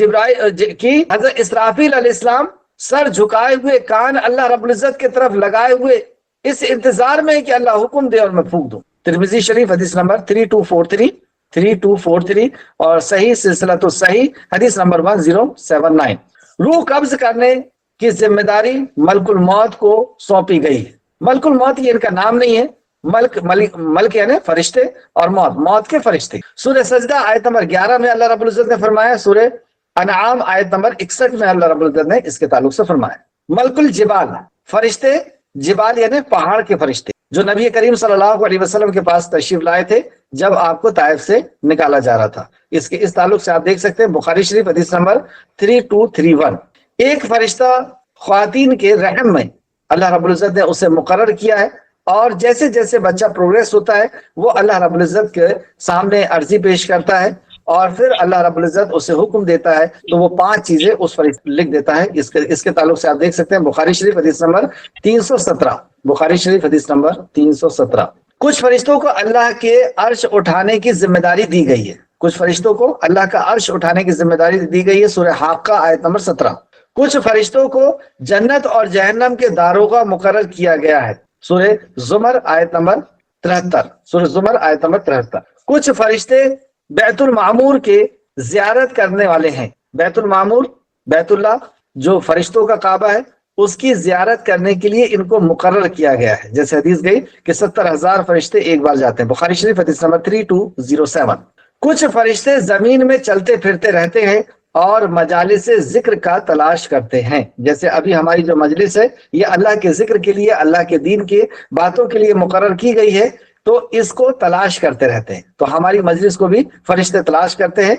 حضرت اسرافیل علیہ السلام سر جھکائے ہوئے، کان اللہ رب العزت کی طرف لگائے ہوئے اس انتظار میں کہ اللہ حکم دے اور میں پھونک دوں۔ ترمذی شریف حدیث نمبر 3243 اور صحیح سلسلۃ الصحیح حدیث نمبر 1079۔ روح قبض کرنے کی ذمہ داری ملک الموت کو سونپی گئی ہے۔ ملک الموت یہ ان کا نام نہیں ہے، ملک یعنی فرشتے اور موت کے فرشتے۔ سورہ سجدہ آیت نمبر 11 میں اللہ رب العزت نے فرمایا، سورہ انعام آیت نمبر 61 میں اللہ رب العزت نے اس کے تعلق سے فرمایا۔ ملک الجبال، فرشتے جبال یعنی پہاڑ کے فرشتے جو نبی کریم صلی اللہ علیہ وسلم کے پاس تشریف لائے تھے جب آپ کو طائف سے نکالا جا رہا تھا۔ اس تعلق سے آپ دیکھ سکتے ہیں بخاری شریف حدیث نمبر 3231۔ ایک فرشتہ خواتین کے رحم میں اللہ رب العزت نے اسے مقرر کیا ہے، اور جیسے جیسے بچہ پروگریس ہوتا ہے وہ اللہ رب العزت کے سامنے عرضی پیش کرتا ہے، اور پھر اللہ رب العزت اسے حکم دیتا ہے تو وہ 5 چیزیں اس پر لکھ دیتا ہے۔ اس کے تعلق سے آپ دیکھ سکتے ہیں بخاری شریف حدیث نمبر 317، بخاری شریف حدیث نمبر 317۔ کچھ فرشتوں کو اللہ کے عرش اٹھانے کی ذمہ داری دی گئی ہے، کچھ فرشتوں کو اللہ کا عرش اٹھانے کی ذمہ داری دی گئی ہے، سورہ حاقہ آیت نمبر 17۔ کچھ فرشتوں کو جنت اور جہنم کے داروغہ مقرر کیا گیا ہے، سورہ زمر آیت نمبر 73، سورہ زمر آیت نمبر 73۔ کچھ فرشتے بیت المعمور کے زیارت کرنے والے ہیں۔ بیت المعمور، بیت اللہ جو فرشتوں کا کعبہ ہے، اس کی زیارت کرنے کے لیے ان کو مقرر کیا گیا ہے، جیسے حدیث گئی کہ 70,000 فرشتے ایک بار جاتے ہیں، بخاری شریف حدیث نمبر 3207۔ کچھ فرشتے زمین میں چلتے پھرتے رہتے ہیں اور مجالس ذکر کا تلاش کرتے ہیں، جیسے ابھی ہماری جو مجلس ہے یہ اللہ کے ذکر کے لیے، اللہ کے دین کی باتوں کے لیے مقرر کی گئی ہے، تو اس کو تلاش کرتے رہتے ہیں۔ تو ہماری مجلس کو بھی فرشتے تلاش کرتے ہیں،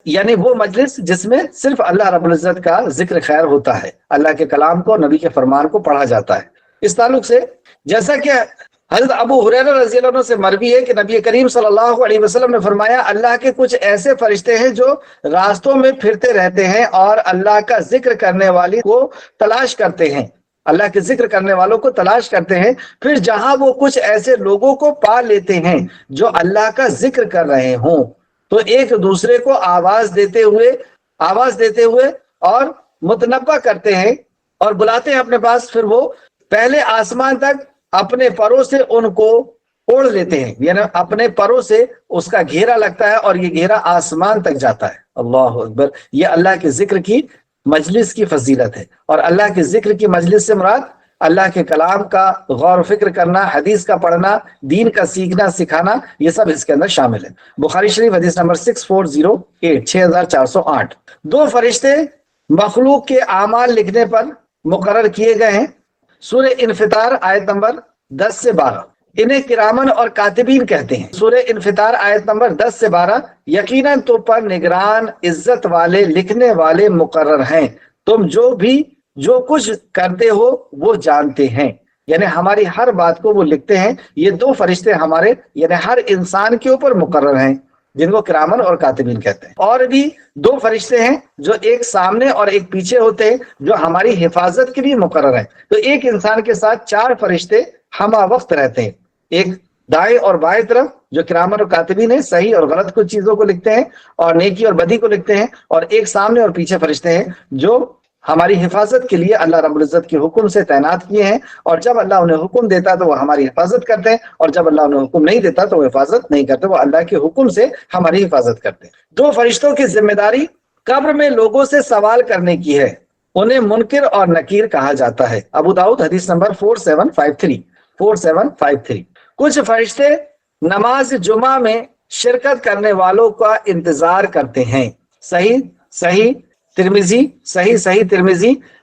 یعنی وہ مجلس جس میں صرف اللہ رب العزت کا ذکر خیر ہوتا ہے، اللہ کے کلام کو، نبی کے فرمان کو پڑھا جاتا ہے۔ اس تعلق سے جیسا کہ حضرت ابو ہریرہ رضی اللہ عنہ سے مروی ہے کہ نبی کریم صلی اللہ علیہ وسلم نے فرمایا اللہ کے کچھ ایسے فرشتے ہیں جو راستوں میں پھرتے رہتے ہیں اور اللہ کا ذکر کرنے والے کو تلاش کرتے ہیں، اللہ کے ذکر کرنے والوں کو تلاش کرتے ہیں، پھر جہاں وہ کچھ ایسے لوگوں کو پا لیتے ہیں جو اللہ کا ذکر کر رہے ہوں تو ایک دوسرے کو آواز دیتے ہوئے اور متنبہ کرتے ہیں اور بلاتے ہیں اپنے پاس، پھر وہ پہلے آسمان تک اپنے پروں سے ان کو اوڑھ لیتے ہیں، یعنی اپنے پروں سے اس کا گھیرا لگتا ہے اور یہ گھیرا آسمان تک جاتا ہے۔ اللہ اکبر! یہ اللہ کے ذکر کی مجلس کی فضیلت ہے، اور اللہ کے ذکر کی مجلس سے مراد اللہ کے کلام کا غور و فکر کرنا، حدیث کا پڑھنا، دین کا سیکھنا سکھانا، یہ سب اس کے اندر شامل ہے۔ بخاری شریف حدیث نمبر 6408 6408۔ دو فرشتے مخلوق کے اعمال لکھنے پر مقرر کیے گئے ہیں۔ سورہ انفطار آیت نمبر 10 سے 12، انہیں کرامن اور کاتبین کہتے ہیں۔ سورہ انفطار آیت نمبر 10 سے 12، یقیناً تو پر نگران، عزت والے، لکھنے والے مقرر ہیں، تم جو کچھ کرتے ہو وہ جانتے ہیں، یعنی ہماری ہر بات کو وہ لکھتے ہیں۔ یہ دو فرشتے ہمارے یعنی ہر انسان کے اوپر مقرر ہیں، جن کو کرامن اور کاتبین کہتے ہیں۔ اور بھی دو فرشتے ہیں جو ایک سامنے اور ایک پیچھے ہوتے ہیں، جو ہماری حفاظت کے لیے مقرر ہیں۔ تو ایک انسان کے ساتھ چار فرشتے ہمہ وقت رہتے ہیں، ایک دائیں اور بائیں طرف جو کرامن اور کاتبین ہیں، صحیح اور غلط کچھ چیزوں کو لکھتے ہیں اور نیکی اور بدی کو لکھتے ہیں، اور ایک سامنے اور پیچھے فرشتے ہیں جو ہماری حفاظت کے لیے اللہ رب العزت کے حکم سے تعینات کیے ہیں، اور جب اللہ انہیں حکم دیتا تو وہ ہماری حفاظت کرتے ہیں، اور جب اللہ انہیں حکم نہیں دیتا تو وہ حفاظت نہیں کرتے، وہ اللہ کے حکم سے ہماری حفاظت کرتے ہیں۔ دو فرشتوں کی ذمہ داری قبر میں لوگوں سے سوال کرنے کی ہے، انہیں منکر اور نکیر کہا جاتا ہے۔ ابو داؤد حدیث نمبر 4753۔ کچھ فرشتے نماز جمعہ میں شرکت کرنے والوں کا انتظار کرتے ہیں۔ صحیح ترمذی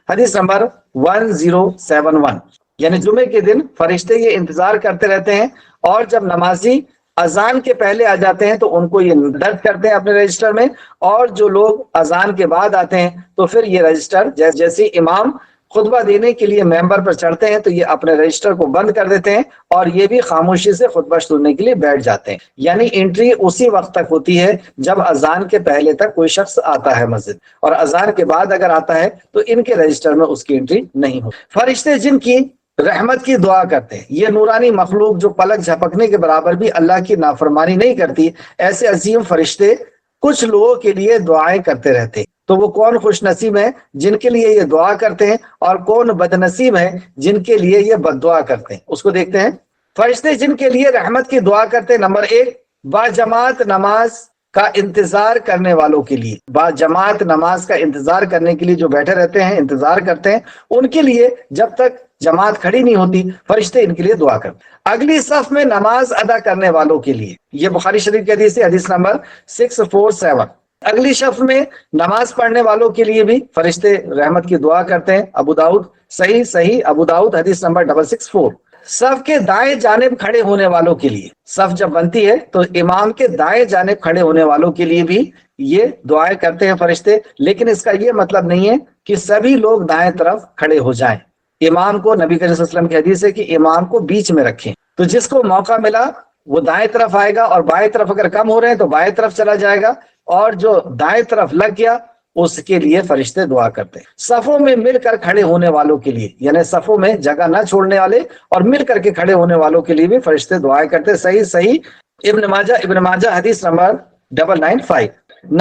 حدیث نمبر 1071، یعنی جمعے کے دن فرشتے یہ انتظار کرتے رہتے ہیں، اور جب نمازی اذان کے پہلے آ جاتے ہیں تو ان کو یہ درج کرتے ہیں اپنے رجسٹر میں، اور جو لوگ اذان کے بعد آتے ہیں تو پھر یہ رجسٹر جیسے امام خطبہ دینے کے لیے ممبر پر چڑھتے ہیں تو یہ اپنے رجسٹر کو بند کر دیتے ہیں، اور یہ بھی خاموشی سے خطبہ سننے کے لیے بیٹھ جاتے ہیں۔ یعنی انٹری اسی وقت تک ہوتی ہے جب اذان کے پہلے تک کوئی شخص آتا ہے مسجد، اور اذان کے بعد اگر آتا ہے تو ان کے رجسٹر میں اس کی انٹری نہیں ہوتی۔ فرشتے جن کی رحمت کی دعا کرتے ہیں، یہ نورانی مخلوق جو پلک جھپکنے کے برابر بھی اللہ کی نافرمانی نہیں کرتی، ایسے عظیم فرشتے کچھ لوگوں کے لیے دعائیں کرتے رہتے ہیں۔ تو وہ کون خوش نصیب ہیں جن کے لیے یہ دعا کرتے ہیں، اور کون بد نصیب ہیں جن کے لیے یہ بد دعا کرتے ہیں، اس کو دیکھتے ہیں۔ فرشتے جن کے لیے رحمت کی دعا کرتے ہیں، نمبر 1، باجماعت نماز کا انتظار کرنے والوں کے لیے، باجماعت نماز کا انتظار کرنے کے لیے جو بیٹھے رہتے ہیں، انتظار کرتے ہیں، ان کے لیے جب تک جماعت کھڑی نہیں ہوتی فرشتے ان کے لیے دعا کرتے ہیں۔ اگلی صف میں نماز ادا کرنے والوں کے لیے، یہ بخاری شریف کی حدیث ہے، حدیث نمبر 647۔ اگلی صف میں نماز پڑھنے والوں کے لیے بھی فرشتے رحمت کی دعا کرتے ہیں۔ ابو داؤد صحیح ابو داؤد حدیث نمبر 664۔ صف کے دائیں جانب کھڑے ہونے والوں کے لیے، صف جب بنتی ہے تو امام کے دائیں جانب کھڑے ہونے والوں کے لیے بھی یہ دعائیں کرتے ہیں فرشتے، لیکن اس کا یہ مطلب نہیں ہے کہ سبھی لوگ دائیں طرف کھڑے ہو جائیں۔ امام کو، نبی کریم صلی اللہ علیہ وسلم کی حدیث ہے کہ امام کو بیچ میں رکھیں، تو جس کو موقع ملا وہ دائیں طرف آئے گا، اور بائیں طرف اگر کم ہو رہے ہیں تو بائیں طرف چلا جائے گا، اور جو دائیں طرف لگ گیا اس کے لیے فرشتے دعا کرتے ہیں۔ صفوں میں مل کر کھڑے ہونے والوں کے لیے، یعنی صفوں میں جگہ نہ چھوڑنے والے اور مل کر کے کھڑے ہونے والوں کے لیے بھی فرشتے دعائیں کرتے ہیں۔ صحیح ابن ماجہ حدیث نمبر 995۔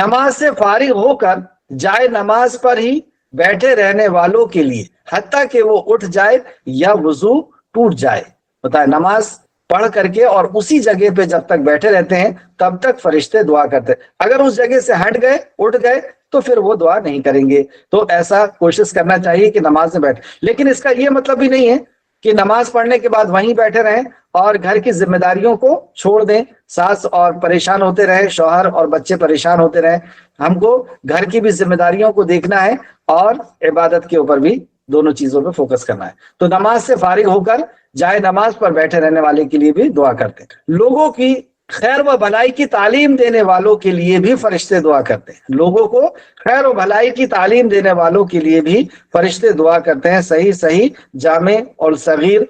نماز سے فارغ ہو کر جائے نماز پر ہی بیٹھے رہنے والوں کے لیے، حتیٰ کہ وہ اٹھ جائے یا وضو ٹوٹ جائے۔ بتائیں، نماز پڑھ کر کے اور اسی جگہ پہ جب تک بیٹھے رہتے ہیں تب تک فرشتے دعا کرتے ہیں، اگر اس جگہ سے ہٹ گئے، اٹھ گئے تو پھر وہ دعا نہیں کریں گے۔ تو ایسا کوشش کرنا چاہیے کہ نماز میں بیٹھے، لیکن اس کا یہ مطلب بھی نہیں ہے کہ نماز پڑھنے کے بعد وہیں بیٹھے رہیں اور گھر کی ذمہ داریوں کو چھوڑ دیں، ساس اور پریشان ہوتے رہیں، شوہر اور بچے پریشان ہوتے رہیں۔ ہم کو گھر کی بھی ذمہ داریوں کو دیکھنا ہے اور عبادت کے اوپر بھی، دونوں چیزوں پہ فوکس کرنا ہے۔ تو نماز سے فارغ ہو کر جائے نماز پر بیٹھے رہنے والے کے لیے بھی دعا کرتے ہیں۔ لوگوں کی خیر و بھلائی کی تعلیم دینے والوں کے لیے بھی فرشتے دعا کرتے ہیں، لوگوں کو خیر و بھلائی کی تعلیم دینے والوں کے لیے بھی فرشتے دعا کرتے ہیں۔ صحیح جامع اور صغیر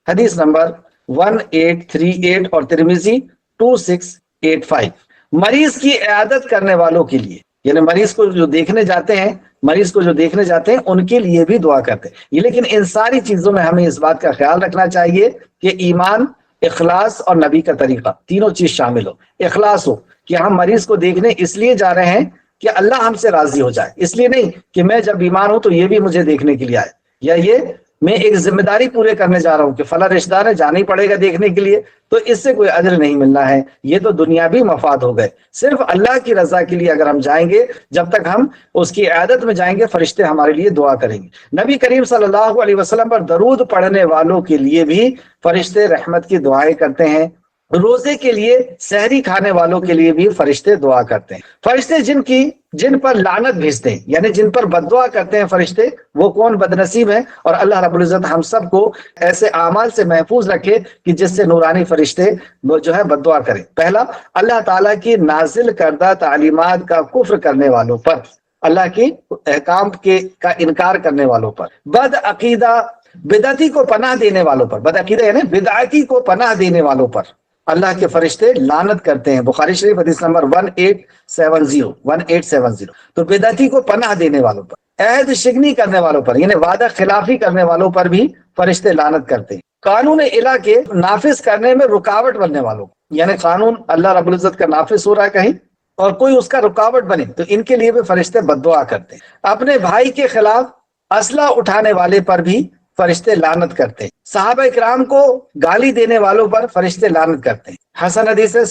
حدیث نمبر 1838 اور ترمذی 2685۔ مریض کی عیادت کرنے والوں کے لیے، یعنی مریض کو جو دیکھنے جاتے ہیں ان کے لیے بھی دعا کرتے ہیں۔ لیکن ان ساری چیزوں میں ہمیں اس بات کا خیال رکھنا چاہیے کہ ایمان، اخلاص اور نبی کا طریقہ، تینوں چیز شامل ہو۔ اخلاص ہو کہ ہم مریض کو دیکھنے اس لیے جا رہے ہیں کہ اللہ ہم سے راضی ہو جائے، اس لیے نہیں کہ میں جب بیمار ہوں تو یہ بھی مجھے دیکھنے کے لیے آئے، یا یہ میں ایک ذمہ داری پورے کرنے جا رہا ہوں کہ فلاں رشتہ دار ہے، جانا ہی پڑے گا دیکھنے کے لیے، تو اس سے کوئی اجر نہیں ملنا ہے، یہ تو دنیاوی مفاد ہو گئے۔ صرف اللہ کی رضا کے لیے اگر ہم جائیں گے، جب تک ہم اس کی عیادت میں جائیں گے، فرشتے ہمارے لیے دعا کریں گے۔ نبی کریم صلی اللہ علیہ وسلم پر درود پڑھنے والوں کے لیے بھی فرشتے رحمت کی دعائیں کرتے ہیں۔ روزے کے لیے، سحری کھانے والوں کے لیے بھی فرشتے دعا کرتے ہیں۔ فرشتے جن پر لعنت بھیجتے ہیں، یعنی جن پر بد دعا کرتے ہیں فرشتے، وہ کون بد نصیب ہیں؟ اور اللہ رب العزت ہم سب کو ایسے اعمال سے محفوظ رکھے کہ جس سے نورانی فرشتے جو ہے بد دعا کریں۔ پہلا، اللہ تعالیٰ کی نازل کردہ تعلیمات کا کفر کرنے والوں پر، اللہ کی احکام کا انکار کرنے والوں پر، بد عقیدہ بدعتی کو پناہ دینے والوں پر، بد عقیدہ یعنی بدعتی کو پناہ دینے والوں پر اللہ کے فرشتے لعنت کرتے ہیں۔ بخاری شریف حدیث نمبر 1870۔ تو بدعتی کو پناہ دینے والوں پر، عہد شکنی کرنے والوں پر یعنی وعدہ خلافی کرنے والوں پر بھی فرشتے لعنت کرتے ہیں۔ قانون الہ کے نافذ کرنے میں رکاوٹ بننے والوں، یعنی قانون اللہ رب العزت کا نافذ ہو رہا ہے کہیں اور کوئی اس کا رکاوٹ بنے، تو ان کے لیے بھی فرشتے بد دعا کرتے ہیں۔ اپنے بھائی کے خلاف اسلحہ اٹھانے والے پر بھی فرشتے لعنت کرتے ہیں۔ صحابہ کرام کو گالی دینے والوں پر فرشتے لعنت کرتے ہیں۔ حسن حدیث ہے،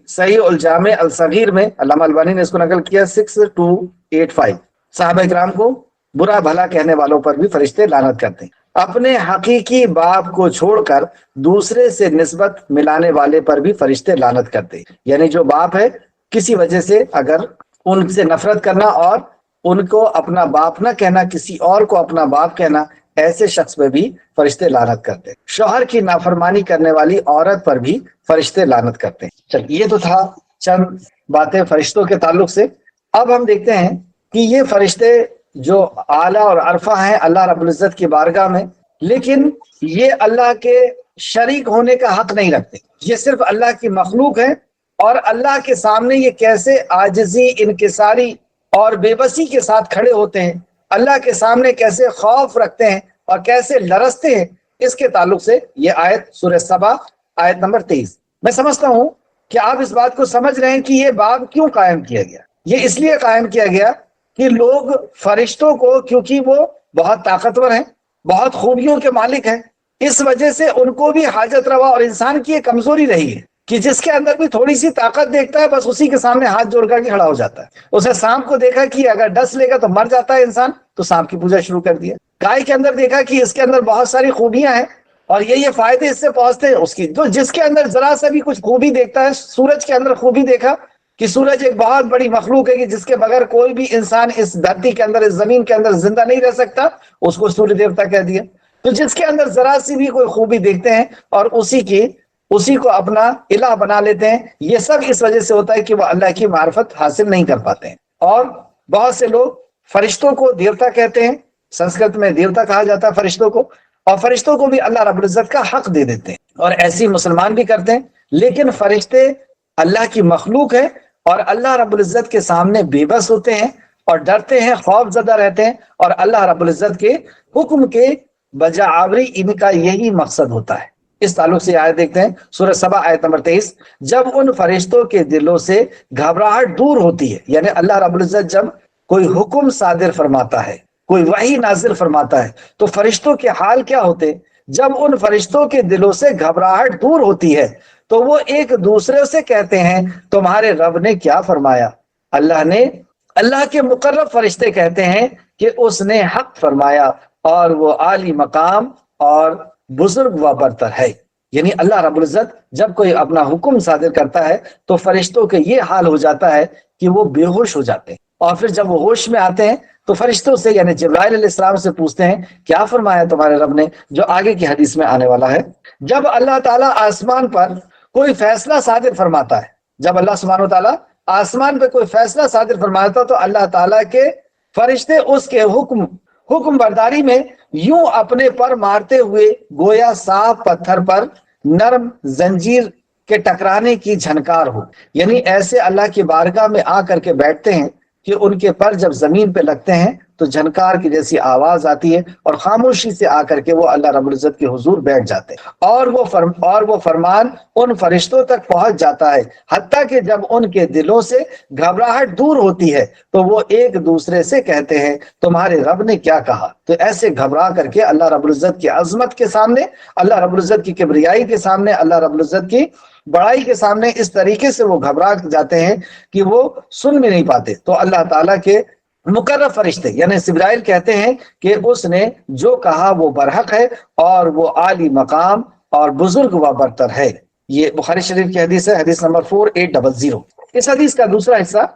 صحیح الجامع الصغیر میں علامہ البانی نے اس کو نقل کیا 6285۔ صحابہ کرام کو برا بھلا کہنے والوں پر بھی فرشتے لعنت کرتے ہیں۔ اپنے حقیقی باپ کو چھوڑ کر دوسرے سے نسبت ملانے والے پر بھی فرشتے لعنت کرتے ہیں، یعنی جو باپ ہے کسی وجہ سے اگر ان سے نفرت کرنا اور ان کو اپنا باپ نہ کہنا، کسی اور کو اپنا باپ کہنا، ایسے شخص پہ بھی فرشتے لعنت کرتے ہیں۔ شوہر کی نافرمانی کرنے والی عورت پر بھی فرشتے لعنت کرتے ہیں۔ چلیے، یہ تو تھا چند باتیں فرشتوں کے تعلق سے۔ اب ہم دیکھتے ہیں کہ یہ فرشتے جو اعلیٰ اور عرفہ ہیں اللہ رب العزت کی بارگاہ میں، لیکن یہ اللہ کے شریک ہونے کا حق نہیں رکھتے، یہ صرف اللہ کی مخلوق ہے، اور اللہ کے سامنے یہ کیسے عاجزی، انکساری اور بے بسی کے ساتھ کھڑے ہوتے ہیں، اللہ کے سامنے کیسے خوف رکھتے ہیں اور کیسے لرزتے ہیں، اس کے تعلق سے یہ آیت سورہ سبا آیت نمبر 23۔ میں سمجھتا ہوں کہ آپ اس بات کو سمجھ رہے ہیں کہ یہ باب کیوں قائم کیا گیا۔ یہ اس لیے قائم کیا گیا کہ لوگ فرشتوں کو، کیونکہ وہ بہت طاقتور ہیں، بہت خوبیوں کے مالک ہیں، اس وجہ سے ان کو بھی حاجت روا، اور انسان کی ایک کمزوری رہی ہے کہ جس کے اندر بھی تھوڑی سی طاقت دیکھتا ہے، بس اسی کے سامنے ہاتھ جوڑ کر کے کھڑا ہو جاتا ہے۔ اسے سانپ کو دیکھا کہ اگر ڈس لے گا تو مر جاتا ہے انسان، تو سانپ کی پوجا شروع کر دیا۔ گائے کے اندر دیکھا کہ اس کے اندر بہت ساری خوبیاں ہیں اور یہ فائدے اس سے پہنچتے ہیں، اس کی تو جس کے اندر ذرا سا بھی کچھ خوبی دیکھتا ہے۔ سورج کے اندر خوبی دیکھا کہ سورج ایک بہت بڑی مخلوق ہے کہ جس کے بغیر کوئی بھی انسان اس دھرتی کے اندر، اس زمین کے اندر زندہ نہیں رہ سکتا، اس کو سورج دیوتا کہہ دیا۔ تو جس کے اندر ذرا سی بھی کوئی خوبی دیکھتے ہیں اور اسی کو اپنا الہ بنا لیتے ہیں، یہ سب اس وجہ سے ہوتا ہے کہ وہ اللہ کی معرفت حاصل نہیں کر پاتے ہیں۔ اور بہت سے لوگ فرشتوں کو دیوتا کہتے ہیں، سنسکرت میں دیوتا کہا جاتا ہے فرشتوں کو، اور فرشتوں کو بھی اللہ رب العزت کا حق دے دیتے ہیں، اور ایسی مسلمان بھی کرتے ہیں۔ لیکن فرشتے اللہ کی مخلوق ہے اور اللہ رب العزت کے سامنے بے بس ہوتے ہیں اور ڈرتے ہیں، خوف زدہ رہتے ہیں، اور اللہ رب العزت کے حکم کے بجاوری ان کا یہی مقصد ہوتا ہے۔ اس تعلق سے آیت دیکھتے ہیں سورہ سبا آیت نمبر 23۔ جب ان فرشتوں کے دلوں سے گھبراہٹ دور ہوتی ہے، یعنی اللہ رب العزت جب کوئی حکم صادر فرماتا ہے، کوئی وحی نازل فرماتا ہے، تو فرشتوں کے حال کیا ہوتے؟ جب ان فرشتوں کے دلوں سے گھبراہٹ دور ہوتی ہے تو وہ ایک دوسرے سے کہتے ہیں تمہارے رب نے کیا فرمایا؟ اللہ کے مقرب فرشتے کہتے ہیں کہ اس نے حق فرمایا اور وہ عالی مقام اور بزرگ و برتر ہے۔ یعنی اللہ رب العزت جب کوئی اپنا حکم صادر کرتا ہے تو فرشتوں کے یہ حال ہو جاتا ہے کہ وہ بے ہوش ہو جاتے ہیں، اور پھر جب وہ ہوش میں آتے ہیں تو فرشتوں سے یعنی جبرائیل علیہ السلام سے پوچھتے ہیں کیا فرمایا تمہارے رب نے، جو آگے کی حدیث میں آنے والا ہے۔ جب اللہ تعالیٰ آسمان پر کوئی فیصلہ صادر فرماتا ہے، جب اللہ سبحانہ و تعالیٰ آسمان پہ کوئی فیصلہ صادر فرماتا تو اللہ تعالیٰ کے فرشتے اس کے حکم برداری میں یوں اپنے پر مارتے ہوئے گویا صاف پتھر پر نرم زنجیر کے ٹکرانے کی جھنکار ہو، یعنی ایسے اللہ کی بارگاہ میں آ کر کے بیٹھتے ہیں کہ ان کے پر جب زمین پہ لگتے ہیں تو جھنکار کی جیسی آواز آتی ہے اور خاموشی سے آ کر کے وہ اللہ رب العزت کے حضور بیٹھ جاتے ہیں، اور وہ فرمان ان فرشتوں تک پہنچ جاتا ہے، حتیٰ کہ جب ان کے دلوں سے گھبراہٹ دور ہوتی ہے تو وہ ایک دوسرے سے کہتے ہیں تمہارے رب نے کیا کہا۔ تو ایسے گھبرا کر کے اللہ رب العزت کی عظمت کے سامنے، اللہ رب العزت کی کبریائی کے سامنے، اللہ رب العزت کی بڑائی کے سامنے اس طریقے سے وہ گھبرا جاتے ہیں کہ وہ سن بھی نہیں پاتے۔ تو اللہ تعالیٰ کے مقرب فرشتے یعنی جبرائیل کہتے ہیں کہ اس نے جو کہا وہ برحق ہے اور وہ عالی مقام اور بزرگ و برتر ہے۔ یہ بخاری شریف کی حدیث ہے، حدیث نمبر 4800۔ اس حدیث کا دوسرا حصہ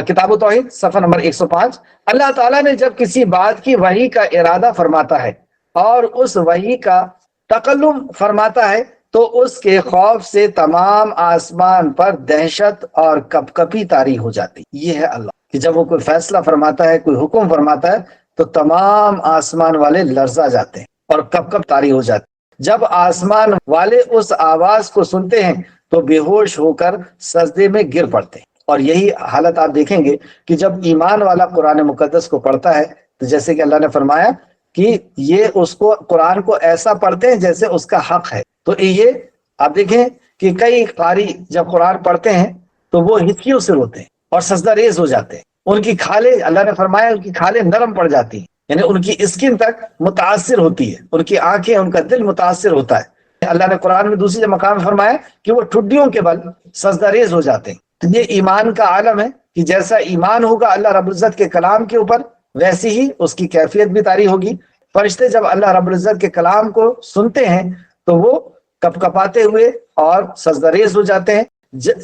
کتاب التوحید صفحہ نمبر 105۔ اللہ تعالیٰ نے جب کسی بات کی وحی کا ارادہ فرماتا ہے اور اس وحی کا تکلم فرماتا ہے تو اس کے خوف سے تمام آسمان پر دہشت اور کپکپی طاری ہو جاتی۔ یہ ہے اللہ کہ جب وہ کوئی فیصلہ فرماتا ہے، کوئی حکم فرماتا ہے تو تمام آسمان والے لرزا جاتے ہیں اور کپ کپ طاری ہو جاتے ہیں۔ جب آسمان والے اس آواز کو سنتے ہیں تو بے ہوش ہو کر سجدے میں گر پڑتے ہیں۔ اور یہی حالت آپ دیکھیں گے کہ جب ایمان والا قرآن مقدس کو پڑھتا ہے تو جیسے کہ اللہ نے فرمایا کہ یہ اس کو قرآن کو ایسا پڑھتے ہیں جیسے اس کا حق ہے۔ تو یہ آپ دیکھیں کہ کئی قاری جب قرآن پڑھتے ہیں تو وہ ہچکیوں سے روتے ہیں اور سجدہ ریز ہو جاتے ہیں، ان کی کھالیں، اللہ نے فرمایا ان کی کھالیں نرم پڑ جاتی ہیں، یعنی ان کی اسکن تک متاثر ہوتی ہے، ان کی آنکھیں، ان کا دل متاثر ہوتا ہے۔ اللہ نے قرآن میں دوسری مقام فرمایا کہ وہ ٹھڈیوں کے بل سجدہ ریز ہو جاتے ہیں۔ تو یہ ایمان کا عالم ہے کہ جیسا ایمان ہوگا اللہ رب العزت کے کلام کے اوپر ویسی ہی اس کی کیفیت بھی طاری ہوگی۔ فرشتے جب اللہ رب العزت کے کلام کو سنتے ہیں تو وہ کپ کپاتے ہوئے اور سجدہ ریز ہو جاتے ہیں۔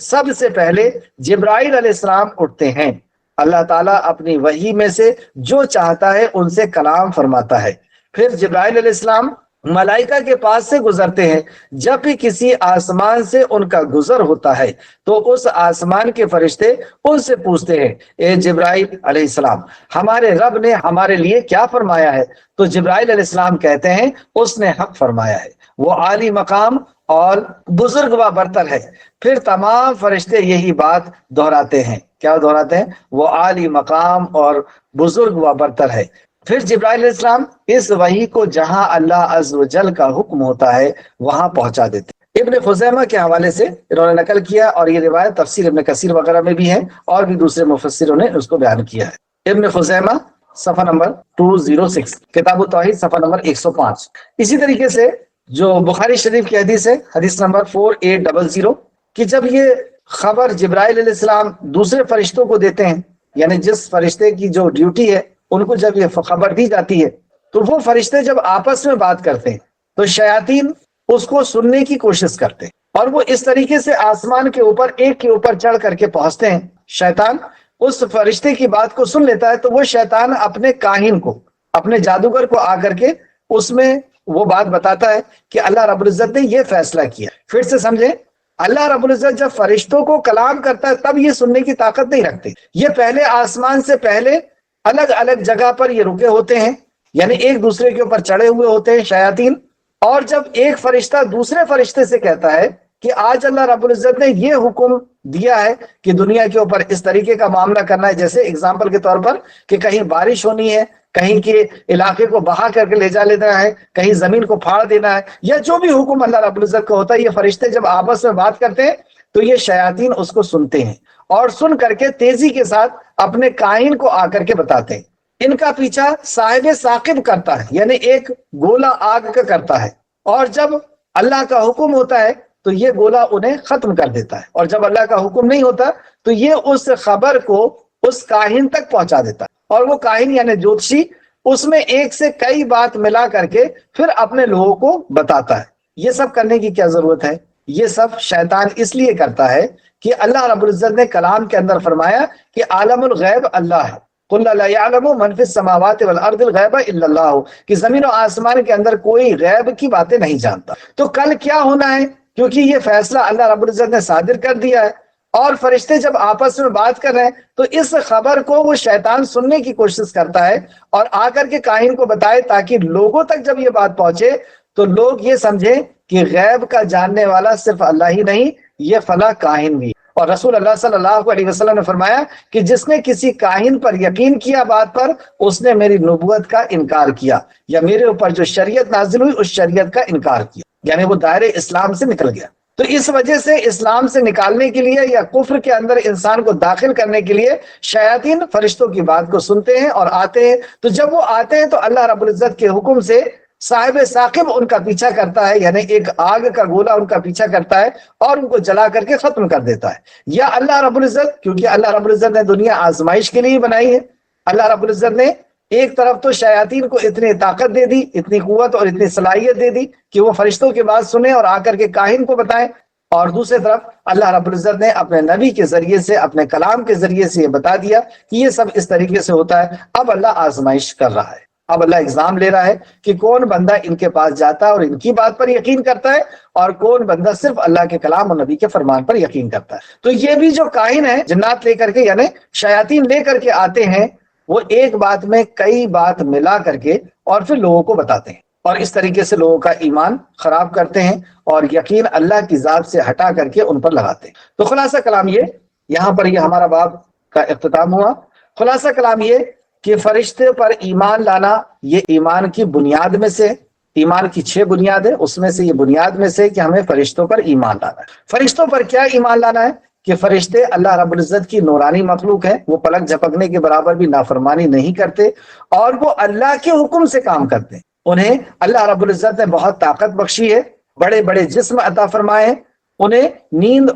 سب سے پہلے جبرائیل علیہ السلام اٹھتے ہیں، اللہ تعالیٰ اپنی وحی میں سے جو چاہتا ہے ان سے کلام فرماتا ہے، پھر جبرائیل علیہ السلام ملائکہ کے پاس سے گزرتے ہیں۔ جب بھی کسی آسمان سے ان کا گزر ہوتا ہے تو اس آسمان کے فرشتے ان سے پوچھتے ہیں اے جبرائیل علیہ السلام ہمارے رب نے ہمارے لیے کیا فرمایا ہے؟ تو جبرائیل علیہ السلام کہتے ہیں اس نے حق فرمایا ہے، وہ عالی مقام اور بزرگ و برتر ہے۔ پھر تمام فرشتے یہی بات دہراتے ہیں، کیا دہراتے ہیں؟ وہ عالی مقام اور بزرگ و برتر ہے۔ پھر جبرائیل علیہ السلام اس وحی کو جہاں اللہ عز و جل کا حکم ہوتا ہے وہاں پہنچا دیتے ہیں۔ ابن خزیمہ کے حوالے سے انہوں نے نقل کیا اور یہ روایت تفسیر ابن کثیر وغیرہ میں بھی ہے اور بھی دوسرے مفسروں نے اس کو بیان کیا ہے۔ ابن خزیمہ صفحہ نمبر 206، کتاب التوحید صفحہ نمبر 105۔ اسی طریقے سے جو بخاری شریف کی حدیث ہے، حدیث نمبر 4800، کہ جب یہ خبر جبرائیل علیہ السلام دوسرے فرشتوں کو دیتے ہیں، یعنی جس فرشتے کی جو ڈیوٹی ہے ان کو جب یہ خبر دی جاتی ہے تو وہ فرشتے جب آپس میں بات کرتے ہیں تو شیاطین اس کو سننے کی کوشش کرتے ہیں اور وہ اس طریقے سے آسمان کے اوپر ایک کے اوپر چڑھ کر کے پہنچتے ہیں۔ شیطان اس فرشتے کی بات کو سن لیتا ہے تو وہ شیطان اپنے کاہن کو، اپنے جادوگر کو آ کر کے اس میں وہ بات بتاتا ہے کہ اللہ رب العزت نے یہ فیصلہ کیا۔ پھر سے سمجھیں، اللہ رب العزت جب فرشتوں کو کلام کرتا ہے تب یہ سننے کی طاقت نہیں رکھتے، یہ پہلے آسمان سے پہلے الگ الگ جگہ پر یہ رکے ہوتے ہیں، یعنی ایک دوسرے کے اوپر چڑھے ہوئے ہوتے ہیں شیاطین۔ اور جب ایک فرشتہ دوسرے فرشتے سے کہتا ہے کہ آج اللہ رب العزت نے یہ حکم دیا ہے کہ دنیا کے اوپر اس طریقے کا معاملہ کرنا ہے، جیسے اگزامپل کے طور پر کہ کہیں بارش ہونی ہے، کہیں کے علاقے کو بہا کر کے لے جا لینا ہے، کہیں زمین کو پھاڑ دینا ہے، یا جو بھی حکم اللہ رب العزت کا ہوتا ہے، یہ فرشتے جب آپس میں بات کرتے ہیں تو یہ شیاطین اس کو سنتے ہیں اور سن کر کے تیزی کے ساتھ اپنے کائن کو آ کر کے بتاتے ہیں۔ ان کا پیچھا صاحب ثاقب کرتا ہے، یعنی ایک گولا آگ کا کرتا ہے، اور جب اللہ کا حکم ہوتا ہے تو یہ گولا انہیں ختم کر دیتا ہے، اور جب اللہ کا حکم نہیں ہوتا تو یہ اس خبر کو اس کاہن تک پہنچا دیتا ہے، اور وہ کاہن یعنی جوتشی اس میں ایک سے کئی بات ملا کر کے پھر اپنے لوگوں کو بتاتا ہے۔ یہ سب کرنے کی کیا ضرورت ہے؟ یہ سب شیطان اس لیے کرتا ہے کہ اللہ رب العزت نے کلام کے اندر فرمایا کہ عالم الغیب اللہ ہے، قل لا يعلم من في السماوات والارض الغیب الا اللہ، کہ زمین و آسمان کے اندر کوئی غیب کی باتیں نہیں جانتا۔ تو کل کیا ہونا ہے، کیونکہ یہ فیصلہ اللہ رب العزت نے صادر کر دیا ہے، اور فرشتے جب آپس میں بات کر رہے ہیں تو اس خبر کو وہ شیطان سننے کی کوشش کرتا ہے اور آ کر کے کاہن کو بتائے، تاکہ لوگوں تک جب یہ بات پہنچے تو لوگ یہ سمجھیں کہ غیب کا جاننے والا صرف اللہ ہی نہیں، یہ فلاں کاہن بھی، اور رسول اللہ صلی اللہ علیہ وسلم نے فرمایا کہ جس نے کسی کاہن پر یقین کیا بات پر، اس نے میری نبوت کا انکار کیا، یا میرے اوپر جو شریعت نازل ہوئی اس شریعت کا انکار کیا، یعنی وہ دائرے اسلام سے نکل گیا۔ تو اس وجہ سے اسلام سے نکالنے کے لیے یا کفر کے اندر انسان کو داخل کرنے کے لیے شیاطین فرشتوں کی بات کو سنتے ہیں اور آتے ہیں۔ تو جب وہ آتے ہیں تو اللہ رب العزت کے حکم سے صاحب ثاقب ان کا پیچھا کرتا ہے، یعنی ایک آگ کا گولا ان کا پیچھا کرتا ہے اور ان کو جلا کر کے ختم کر دیتا ہے۔ یا اللہ رب العزت، کیونکہ اللہ رب العزت نے دنیا آزمائش کے لیے بنائی ہے، اللہ رب العزت نے ایک طرف تو شیاطین کو اتنی طاقت دے دی، اتنی قوت اور اتنی صلاحیت دے دی کہ وہ فرشتوں کی بات سنیں اور آ کر کے کاہن کو بتائیں، اور دوسری طرف اللہ رب العزت نے اپنے نبی کے ذریعے سے، اپنے کلام کے ذریعے سے یہ بتا دیا کہ یہ سب اس طریقے سے ہوتا ہے۔ اب اللہ آزمائش کر رہا ہے، اب اللہ ایگزام لے رہا ہے کہ کون بندہ ان کے پاس جاتا ہے اور ان کی بات پر یقین کرتا ہے، اور کون بندہ صرف اللہ کے کلام اور نبی کے فرمان پر یقین کرتا ہے۔ تو یہ بھی جو کاہن ہیں، جنات لے کر کے یعنی شیاطین لے کر کے آتے ہیں، وہ ایک بات میں کئی بات ملا کر کے اور پھر لوگوں کو بتاتے ہیں، اور اس طریقے سے لوگوں کا ایمان خراب کرتے ہیں اور یقین اللہ کی ذات سے ہٹا کر کے ان پر لگاتے ہیں۔ تو خلاصہ کلام یہ، یہاں پر یہ ہمارا باب کا اختتام ہوا۔ خلاصہ کلام یہ کہ فرشتے پر ایمان لانا یہ ایمان کی بنیاد میں سے، ایمان کی 6 بنیادیں، اس میں سے یہ بنیاد میں سے کہ ہمیں فرشتوں پر ایمان لانا ہے۔ فرشتوں پر کیا ایمان لانا ہے؟ کہ فرشتے اللہ رب العزت کی نورانی مخلوق ہیں، وہ پلک جھپکنے کے برابر بھی نافرمانی نہیں کرتے، اور وہ اللہ کے حکم سے کام کرتے ہیں۔ انہیں اللہ رب العزت نے بہت طاقت بخشی ہے، بڑے بڑے جسم عطا فرمائے ہیں، انہیں نیند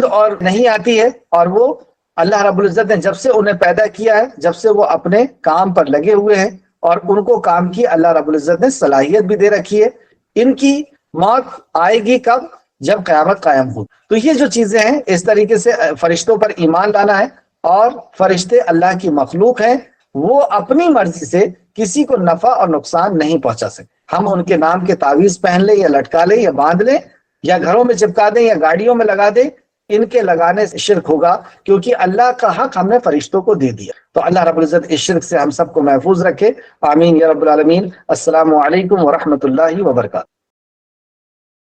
اور نہیں آتی ہے، اور وہ اللہ رب العزت نے جب سے انہیں پیدا کیا ہے، جب سے وہ اپنے کام پر لگے ہوئے ہیں، اور ان کو کام کی اللہ رب العزت نے صلاحیت بھی دے رکھی ہے۔ ان کی موت آئے گی کب؟ جب قیامت قائم ہو۔ تو یہ جو چیزیں ہیں، اس طریقے سے فرشتوں پر ایمان لانا ہے، اور فرشتے اللہ کی مخلوق ہیں، وہ اپنی مرضی سے کسی کو نفع اور نقصان نہیں پہنچا سکتے۔ ہم ان کے نام کے تعویذ پہن لیں یا لٹکا لیں یا باندھ لیں یا گھروں میں چپکا دیں یا گاڑیوں میں لگا دیں، ان کے لگانے سے شرک ہوگا، کیونکہ اللہ کا حق ہم نے فرشتوں کو دے دیا۔ تو اللہ رب العزت اس شرک سے ہم سب کو محفوظ رکھے، آمین یا رب العالمین۔ السلام علیکم ورحمۃ اللہ وبرکاتہ۔